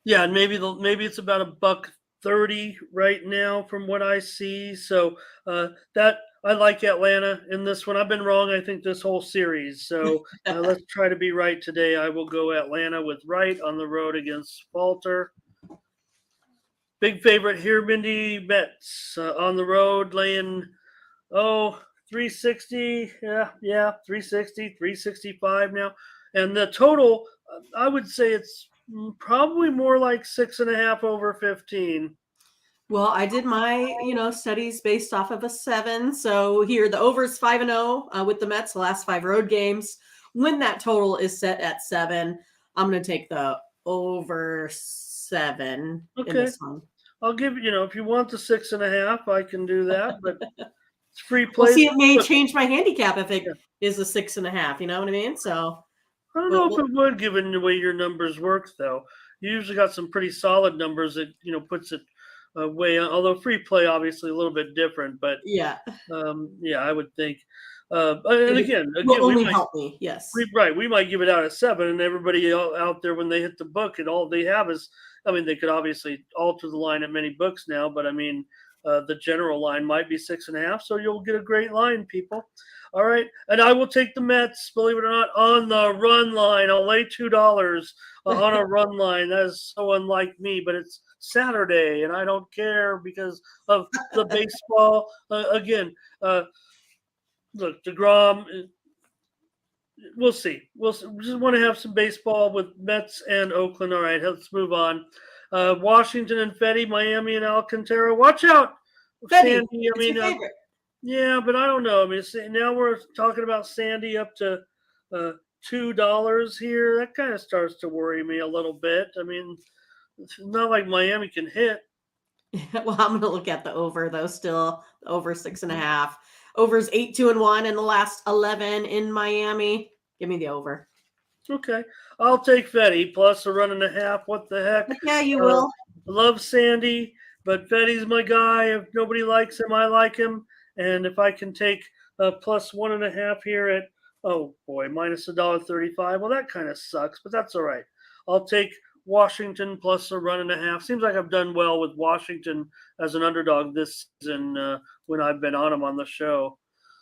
Yeah, and maybe it's about $1.30 right now from what I see. So that I like Atlanta in this one. I've been wrong, I think, this whole series. So let's try to be right today. I will go Atlanta with right on the road against Falter. Big favorite here, Mindy. Mets on the road laying, 360. Yeah, 360, 365 now. And the total, I would say it's probably more like 6.5 over 15. Well, I did my, studies based off of a 7. So here, the over is 5-0 with the Mets, the last 5 road games. When that total is set at 7, I'm going to take the over 7 in this one. I'll give if you want the 6.5, I can do that. But It's free Well, plays. see, it may Look, change my handicap if it yeah. is a 6.5. You know what I mean? So, I don't but know if it would, given the way your numbers work, though. You usually got some pretty solid numbers that puts it way. Although free play, obviously, a little bit different, but yeah, yeah, I would think. And it again, will we only might help me. Yes. we might give it out at 7, and everybody out there when they hit the book, and all they have is, I mean, they could obviously alter the line at many books now, but I mean, the general line might be 6.5, so you'll get a great line, people. All right, and I will take the Mets, believe it or not, on the run line. I'll lay $2 on a run line. That is so unlike me, but it's Saturday, and I don't care because of the baseball. Again, look, DeGrom. We'll see. We just want to have some baseball with Mets and Oakland. All right, let's move on. Washington and Fetty, Miami and Alcantara. Watch out, Betty, Sandy. I it's mean, your favorite. yeah, but I don't know. I mean, now we're talking about Sandy up to $2 here. That kind of starts to worry me a little bit. I mean, it's not like Miami can hit. Well, I'm going to look at the over though. Still over 6.5. Over's 8-2-1 in the last 11 in Miami. Give me the over. Okay, I'll take Fetty plus a run and a half. What the heck? Yeah, you will. Love Sandy, but Fetty's my guy. If nobody likes him, I like him. And if I can take a plus 1.5 here at, oh boy, minus $1.35, well, that kind of sucks, but that's all right. I'll take Washington plus a run and a half. Seems like I've done well with Washington as an underdog this season when I've been on them on the show.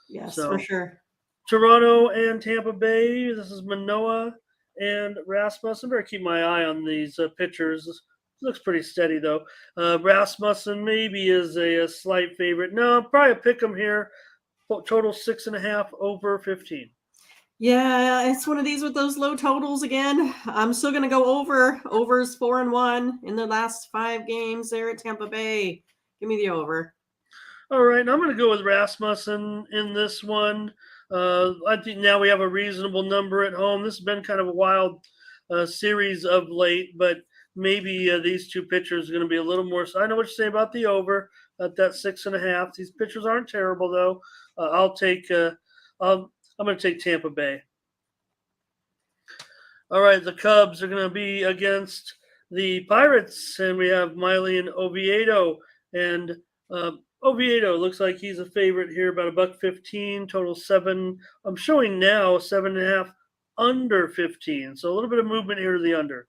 Yes, So for sure. Toronto and Tampa Bay. This is Manoah and Rasmussen. Better keep my eye on these pitchers. Looks pretty steady though. Rasmussen maybe is a slight favorite. No, probably pick him here. Total 6.5 over 15. Yeah, it's one of these with those low totals again. I'm still going to go over. Over's 4-1 in the last 5 games there at Tampa Bay. Give me the over. All right, and I'm going to go with Rasmussen in this one. I think now we have a reasonable number at home. This has been kind of a wild series of late, but maybe these two pitchers are going to be a little more. So I know what you say about the over at that 6.5. These pitchers aren't terrible though. I'll take. I'm going to take Tampa Bay. All right, the Cubs are going to be against the Pirates, and we have Miley and Oviedo. And Oviedo looks like he's a favorite here, about $1.15, total 7. I'm showing now 7.5 under 15, so a little bit of movement here to the under.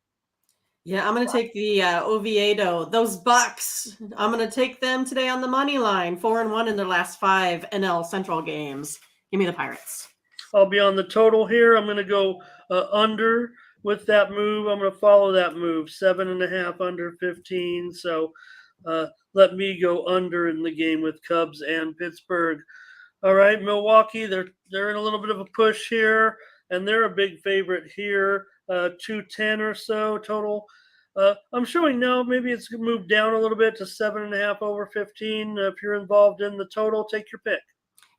Yeah, I'm going to take the Oviedo. Those Bucks, I'm going to take them today on the money line. 4-1 in their last 5 NL Central games. Give me the Pirates. I'll be on the total here. I'm going to go under with that move. I'm going to follow that move, 7.5 under 15. So let me go under in the game with Cubs and Pittsburgh. All right, Milwaukee, they're in a little bit of a push here, and they're a big favorite here, 210 or so total. I'm showing now maybe it's moved down a little bit to 7.5 over 15. If you're involved in the total, take your pick.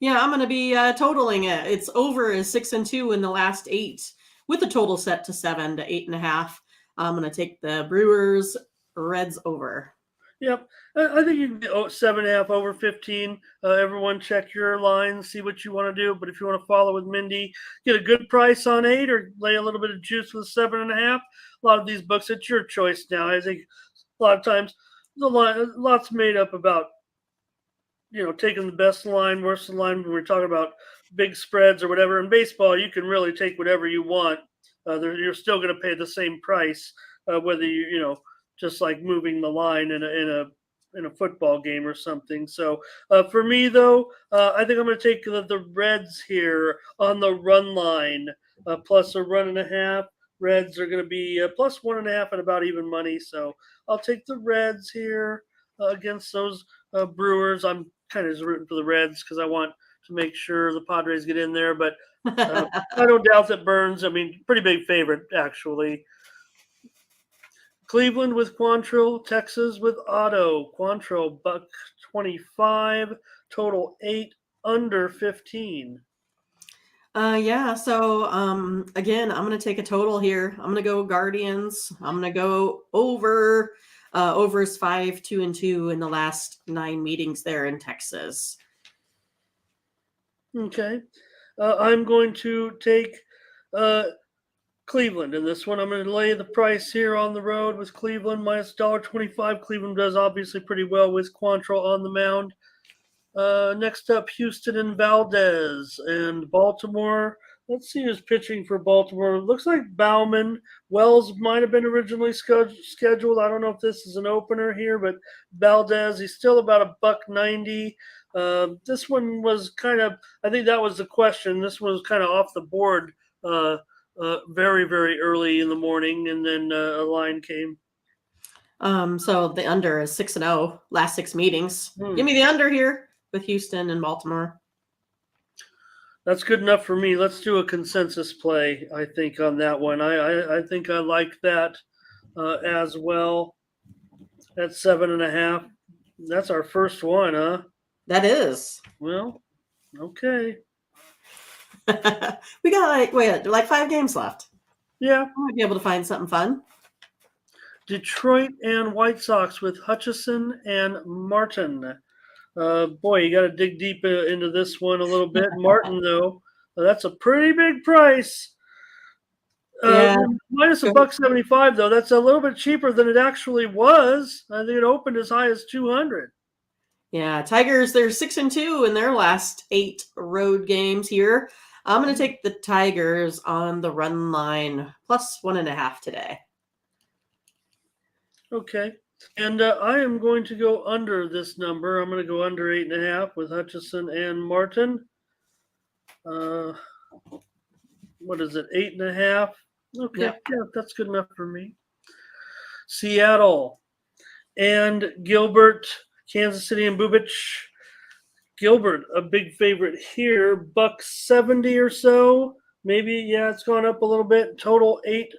Yeah, I'm going to be totaling it. It's over is 6-2 in the last 8, with the total set to 7 to 8.5. I'm going to take the Brewers Reds over. Yep, I think you can get 7.5 over 15. Everyone, check your lines, see what you want to do. But if you want to follow with Mindy, get a good price on 8, or lay a little bit of juice with 7.5. A lot of these books, it's your choice now. I think a lot of times lots made up about taking the best line, worst line when we're talking about big spreads or whatever. In baseball, you can really take whatever you want. You're still going to pay the same price, whether just like moving the line in a football game or something. So for me, though, I think I'm going to take the Reds here on the run line, plus a run and a half. Reds are going to be plus 1.5 at about even money. So I'll take the Reds here against those Brewers. I'm kind of just rooting for the Reds because I want to make sure the Padres get in there. But I don't doubt that Burns, pretty big favorite, actually. Cleveland with Quantrill, Texas with Otto. Quantrill, $1.25, total 8 under 15. Yeah, so again, I'm going to take a total here. I'm going to go Guardians. I'm going to go over. Over is 5-2-2 in the last 9 meetings there in Texas. Okay. I'm going to take uh, Cleveland in this one. I'm going to lay the price here on the road with Cleveland minus $1.25. Cleveland does obviously pretty well with Quantrill on the mound. Next up, Houston and Valdez and Baltimore. Let's see who's pitching for Baltimore. It looks like Bauman. Wells might have been originally scheduled. I don't know if this is an opener here, but Valdez, he's still about $1.90. This one was kind of, I think that was the question. This one was kind of off the board very, very early in the morning, and then a line came. So the under is 6-0 last 6 meetings. Give me the under here with Houston and Baltimore. That's good enough for me. Let's do a consensus play, I think, on that one. I think I like that as well. At 7.5. That's our first one, huh? That is. Well, okay. We got like 5 games left. Yeah. I might be able to find something fun. Detroit and White Sox with Hutchison and Martin. Boy, you got to dig deep into this one a little bit. Martin, though, that's a pretty big price. Yeah. Minus $1.75, though. That's a little bit cheaper than it actually was. I think it opened as high as 200. Yeah, Tigers, they're 6-2 in their last 8 road games here. I'm going to take the Tigers on the run line plus 1.5 today. Okay. And I am going to go under this number. I'm going to go under 8.5 with Hutchison and Martin. What is it? 8.5. Okay. Yep. Yeah, that's good enough for me. Seattle and Gilbert, Kansas City and Bubich. Gilbert, a big favorite here, $1.70 or so. Maybe, yeah, it's gone up a little bit. Total 8.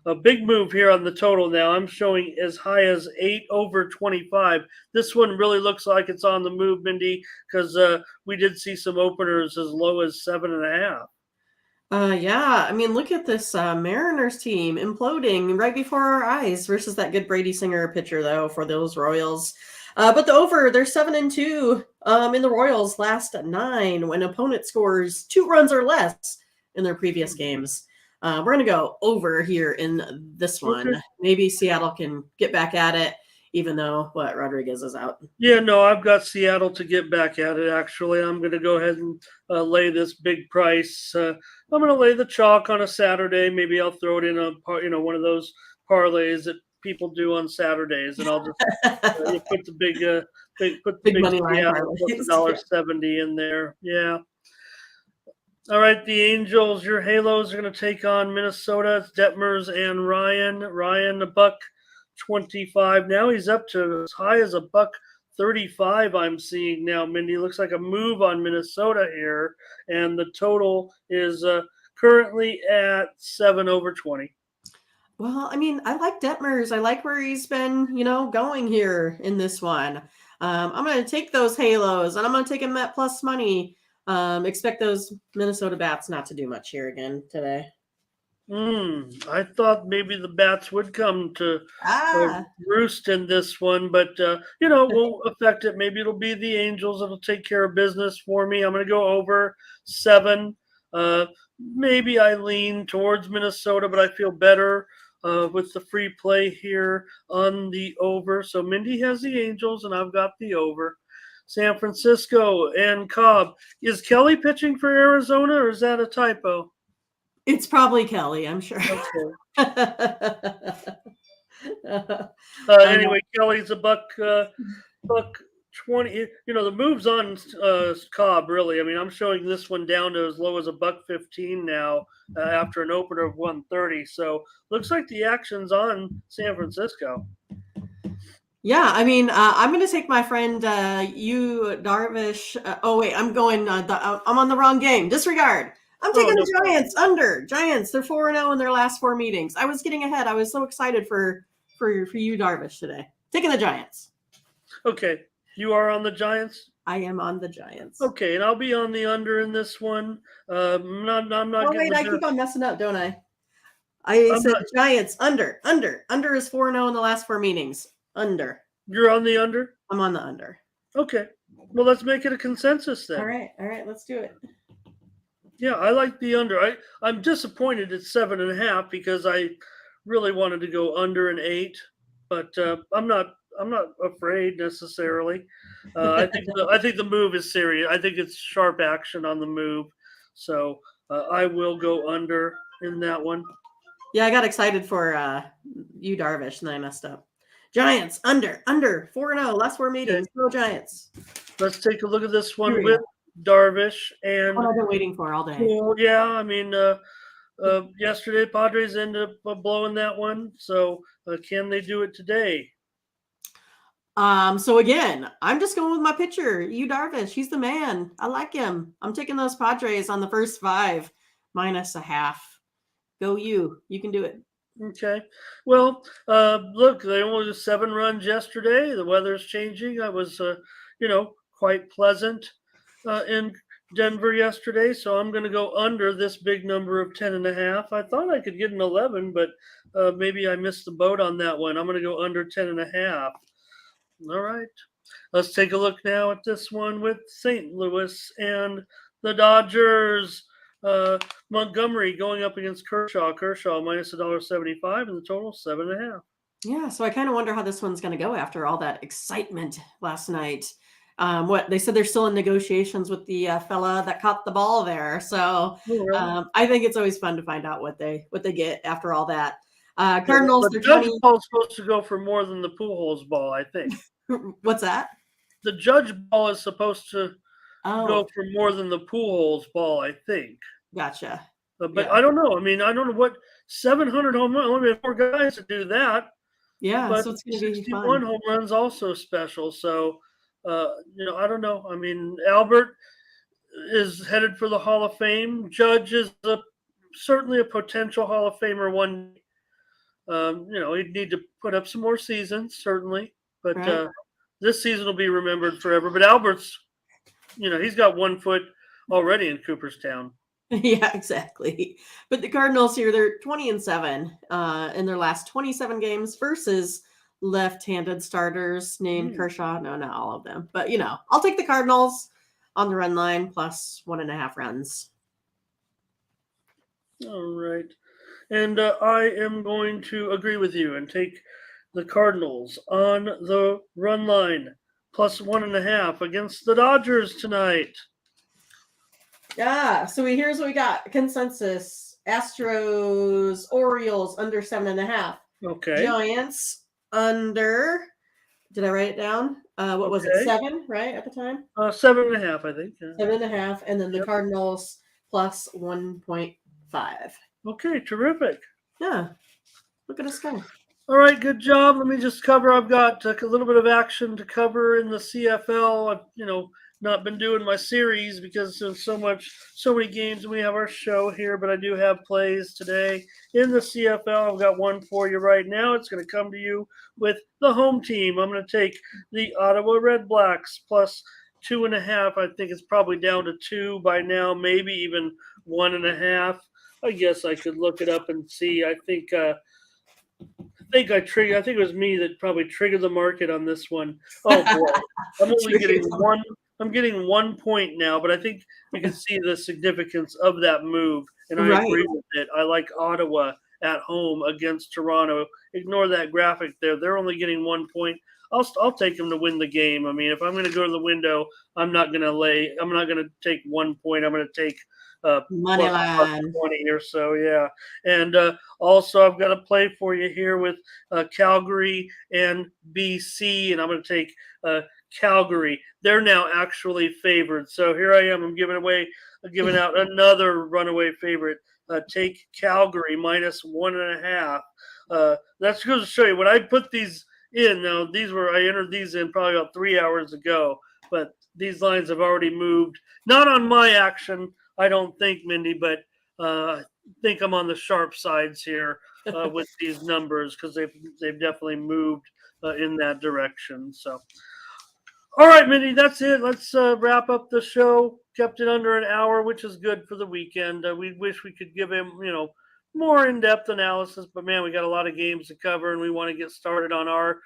A big move here on the total now. I'm showing as high as 8 over 25. This one really looks like it's on the move, Mindy, because we did see some openers as low as 7.5. Yeah, I mean, look at this Mariners team imploding right before our eyes versus that good Brady Singer pitcher, though, for those Royals. But the over, they're 7-2 in the Royals' last 9 when opponent scores 2 runs or less in their previous games. We're going to go over here in this one. Okay. Maybe Seattle can get back at it, even though Rodriguez is out. Yeah, no, I've got Seattle to get back at it, actually. I'm going to go ahead and lay this big price. I'm going to lay the chalk on a Saturday. Maybe I'll throw it in one of those parlays that people do on Saturdays, and I'll just put the big money line Seattle parlays. $1.70 in there. Yeah. All right, the Angels, your Halos are going to take on Minnesota. It's Detmers and Ryan. Ryan, $1.25. Now he's up to as high as $1.35. I'm seeing now, Mindy. Looks like a move on Minnesota here, and the total is currently at 7 over 20. Well, I mean, I like Detmers. I like where he's been, going here in this one. I'm going to take those Halos, and I'm going to take him at plus money. Expect those Minnesota Bats not to do much here again today. I thought maybe the Bats would come to roost in this one, but won't affect it. Maybe it'll be the Angels that'll take care of business for me. I'm going to go over 7. Maybe I lean towards Minnesota, but I feel better with the free play here on the over. So Mindy has the Angels, and I've got the over. San Francisco and Cobb. Is Kelly pitching for Arizona, or is that a typo? It's probably Kelly, I'm sure. Okay. Anyway, Kelly's $1.20. The move's on Cobb, really. I mean, I'm showing this one down to as low as $1.15 now after an opener of 130. So looks like the action's on San Francisco. Yeah, I mean, I'm going to take my friend Yu Darvish. I'm on the wrong game. Disregard. I'm taking the Giants under. Giants, they're 4-0 in their last 4 meetings. I was getting ahead. I was so excited for Yu Darvish today. Taking the Giants. Okay, you are on the Giants? I am on the Giants. Okay, and I'll be on the under in this one. I'm not. Oh wait, I keep on messing up, don't I? I said Giants under. Under is 4-0 in the last 4 meetings. Under. You're on the under? I'm on the under. Okay. Well, let's make it a consensus then. All right. Let's do it. Yeah, I like the under. I'm disappointed at 7.5 because I really wanted to go under an 8, but I'm not afraid necessarily. I think the move is serious. I think it's sharp action on the move, so I will go under in that one. Yeah, I got excited for you, Darvish, and then I messed up. Giants under 4-0. Last four Okay, meetings. No Giants. let's take a look at this Here one we with go. Darvish What and I've been waiting for all day. Poole. Yeah, I mean, yesterday Padres ended up blowing that one. So can they do it today? So again, I'm just going with my pitcher, you Darvish. He's the man. I like him. I'm taking those Padres on the first 5 -0.5. Go you. You can do it. Okay. Well, look, they only did 7 runs yesterday. The weather's changing. I was, quite pleasant in Denver yesterday. So I'm going to go under this big number of 10.5. I thought I could get an 11, but maybe I missed the boat on that one. I'm going to go under 10.5. All right. Let's take a look now at this one with St. Louis and the Dodgers. Montgomery going up against Kershaw. Kershaw minus $1.75 and the total 7.5. Yeah, so I kind of wonder how this one's going to go after all that excitement last night. What they said they're still in negotiations with the fella that caught the ball there. So Oh, really? I think it's always fun to find out what they get after all that. Yeah, Cardinals, the they're judge 20. ball is supposed to go for more than the Pujols ball, I think. What's that? The judge ball is supposed to Oh, go for more than the Pujols ball, I think. gotcha. But Yeah, I don't know. I mean, I don't know what 700 home run. Only had 4 guys to do that. yeah. But So it's going to be 61 fun. home runs also special. So, I don't know. I mean, Albert is headed for the Hall of Fame. Judge is certainly a potential Hall of Famer one. He'd need to put up some more seasons, certainly. But Right. this season will be remembered forever. But Albert's, he's got 1 foot already in Cooperstown. Yeah, exactly. But the Cardinals here, they're 20-7 in their last 27 games versus left-handed starters named Hmm. Kershaw. No, not all of them, but I'll take the Cardinals on the run line plus 1.5 runs. All right. And I am going to agree with you and take the Cardinals on the run line plus 1.5 against the Dodgers tonight. Yeah. So here's what we got: consensus: Astros, Orioles under 7.5, Okay. Giants under. Did I write it down? What was it? Okay. 7, right at the time? 7.5, I think. Yeah. 7.5, and then the Yep. Cardinals plus 1.5. Okay. Terrific. Yeah, look at us go. All right. Good job. Let me just cover. I've got a little bit of action to cover in the CFL. I've, not been doing my series because there's so many games, and we have our show here. But I do have plays today in the CFL. I've got one for you right now. It's going to come to you with the home team. I'm going to take the Ottawa Red Blacks plus 2.5. I think it's probably down to 2 by now, maybe even 1.5. I guess I could look it up and see. I think I triggered. I think it was me that probably triggered the market on this one. Oh boy, I'm only getting one. I'm getting 1 point now, but I think you can see the significance of that move, and I Right. agree with it. I like Ottawa at home against Toronto. Ignore that graphic there. They're only getting 1 point. I'll take them to win the game. I mean, if I'm going to go to the window, I'm not going to lay. I'm not going to take 1 point. I'm going to take Money plus line. 20 or so. Yeah, and also I've got a play for you here with Calgary and BC, and I'm going to take Calgary. They're now actually favored. So here I am. I'm giving out another runaway favorite. Take Calgary minus 1.5. That's going to show you when I put these in. Now I entered these in probably about 3 hours ago, but these lines have already moved. Not on my action, I don't think, Mindy, but I think I'm on the sharp sides here with these numbers because they've definitely moved in that direction. So. All right, Mindy, that's it. Let's wrap up the show. Kept it under an hour, which is good for the weekend. We wish we could give him, more in-depth analysis, but man, we got a lot of games to cover, and we want to get started on our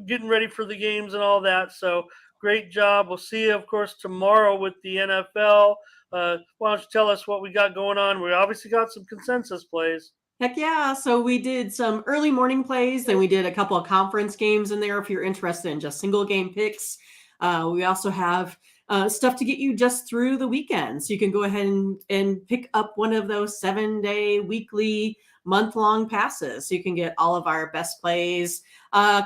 getting ready for the games and all that. So Great job. We'll see you, of course, tomorrow with the NFL. Why don't you tell us what we got going on? We obviously got some consensus plays. Heck yeah. So we did some early morning plays, then we did a couple of conference games in there if you're interested in just single game picks. We also have stuff to get you just through the weekend. So you can go ahead and pick up one of those 7-day, weekly, month-long passes. So you can get all of our best plays,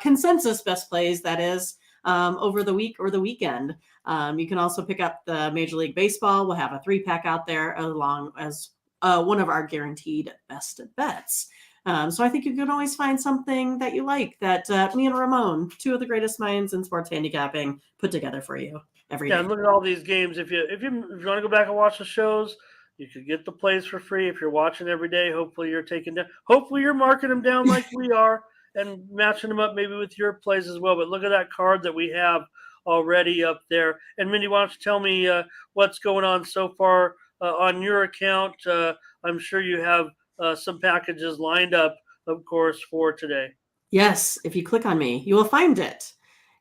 consensus best plays, that is, over the week or the weekend. You can also pick up the Major League Baseball. We'll have a 3-pack out there along as one of our guaranteed best bets. So I think you can always find something that you like that me and Ramon, two of the greatest minds in sports handicapping, put together for you every day. Yeah, and look at all these games. If you want to go back and watch the shows, you could get the plays for free. If you're watching every day, hopefully you're taking down. Hopefully you're marking them down like we are and matching them up maybe with your plays as well. But look at that card that we have already up there. And Mindy, why don't you tell me what's going on so far on your account? I'm sure you have some packages lined up, of course, for today. Yes, if you click on me, you will find it.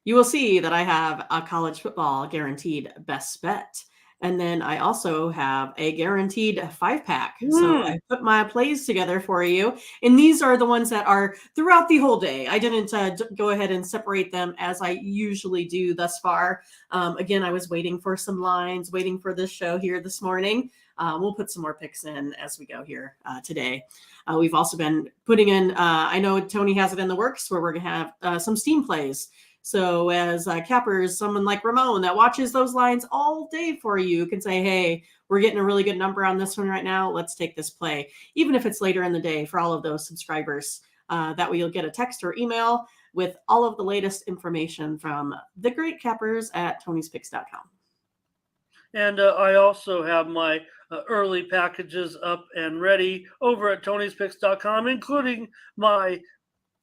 You will see that I have a college football guaranteed best bet. And then I also have a guaranteed 5-pack. So I put my plays together for you. And these are the ones that are throughout the whole day. I didn't go ahead and separate them as I usually do thus far. Again, I was waiting for some lines, waiting for this show here this morning. We'll put some more picks in as we go here today. We've also been putting in, I know Tony has it in the works where we're going to have some steam plays. So as cappers, someone like Ramon that watches those lines all day for you can say, hey, we're getting a really good number on this one right now. Let's take this play, even if it's later in the day for all of those subscribers. That way you'll get a text or email with all of the latest information from the great cappers at Tony'sPicks.com. And I also have my early packages up and ready over at Tony'sPicks.com, including my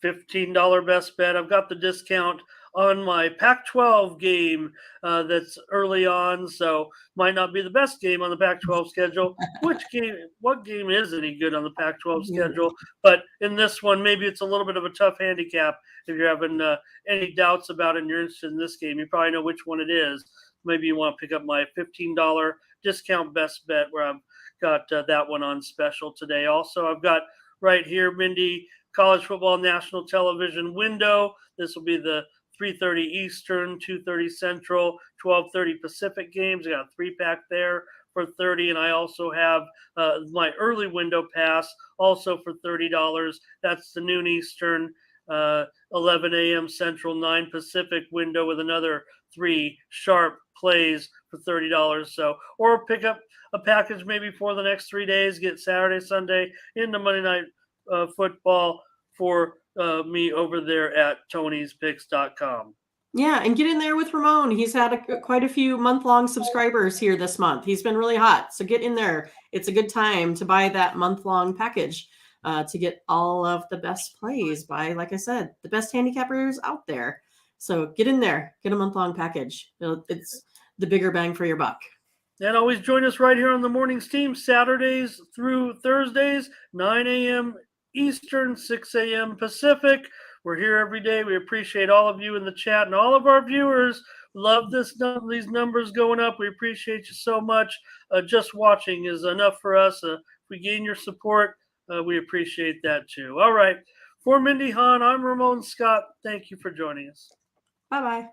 $15 best bet. I've got the discount on my Pac-12 game that's early on, so might not be the best game on the Pac-12 schedule. What game is any good on the Pac-12 schedule? But in this one, maybe it's a little bit of a tough handicap if you're having any doubts about it and you're interested in this game. You probably know which one it is. Maybe you want to pick up my $15 discount best bet where I've got that one on special today. Also, I've got right here, Mindy, college football national television window. This will be the 3:30 Eastern, 2:30 Central, 12:30 Pacific games. I got a 3-pack there for $30, and I also have my early window pass also for $30. That's the noon Eastern, 11 a.m. Central, 9 Pacific window with another 3 sharp plays for $30. So, or pick up a package maybe for the next 3 days, get Saturday, Sunday into Monday Night Football for me over there at Tony'sPicks.com. Yeah, and get in there with Ramon. He's had quite a few month-long subscribers here this month. He's been really hot. So get in there. It's a good time to buy that month-long package to get all of the best plays by, like I said, the best handicappers out there. So get in there. Get a month-long package. It's the bigger bang for your buck. And always join us right here on the morning steam, Saturdays through Thursdays, 9 a.m. Eastern, 6 a.m. Pacific. We're here every day. We appreciate all of you in the chat and all of our viewers. Love these numbers going up. We appreciate you so much. Just watching is enough for us. If we gain your support, we appreciate that too. All right. For Mindy Hahn, I'm Ramon Scott. Thank you for joining us. Bye-bye.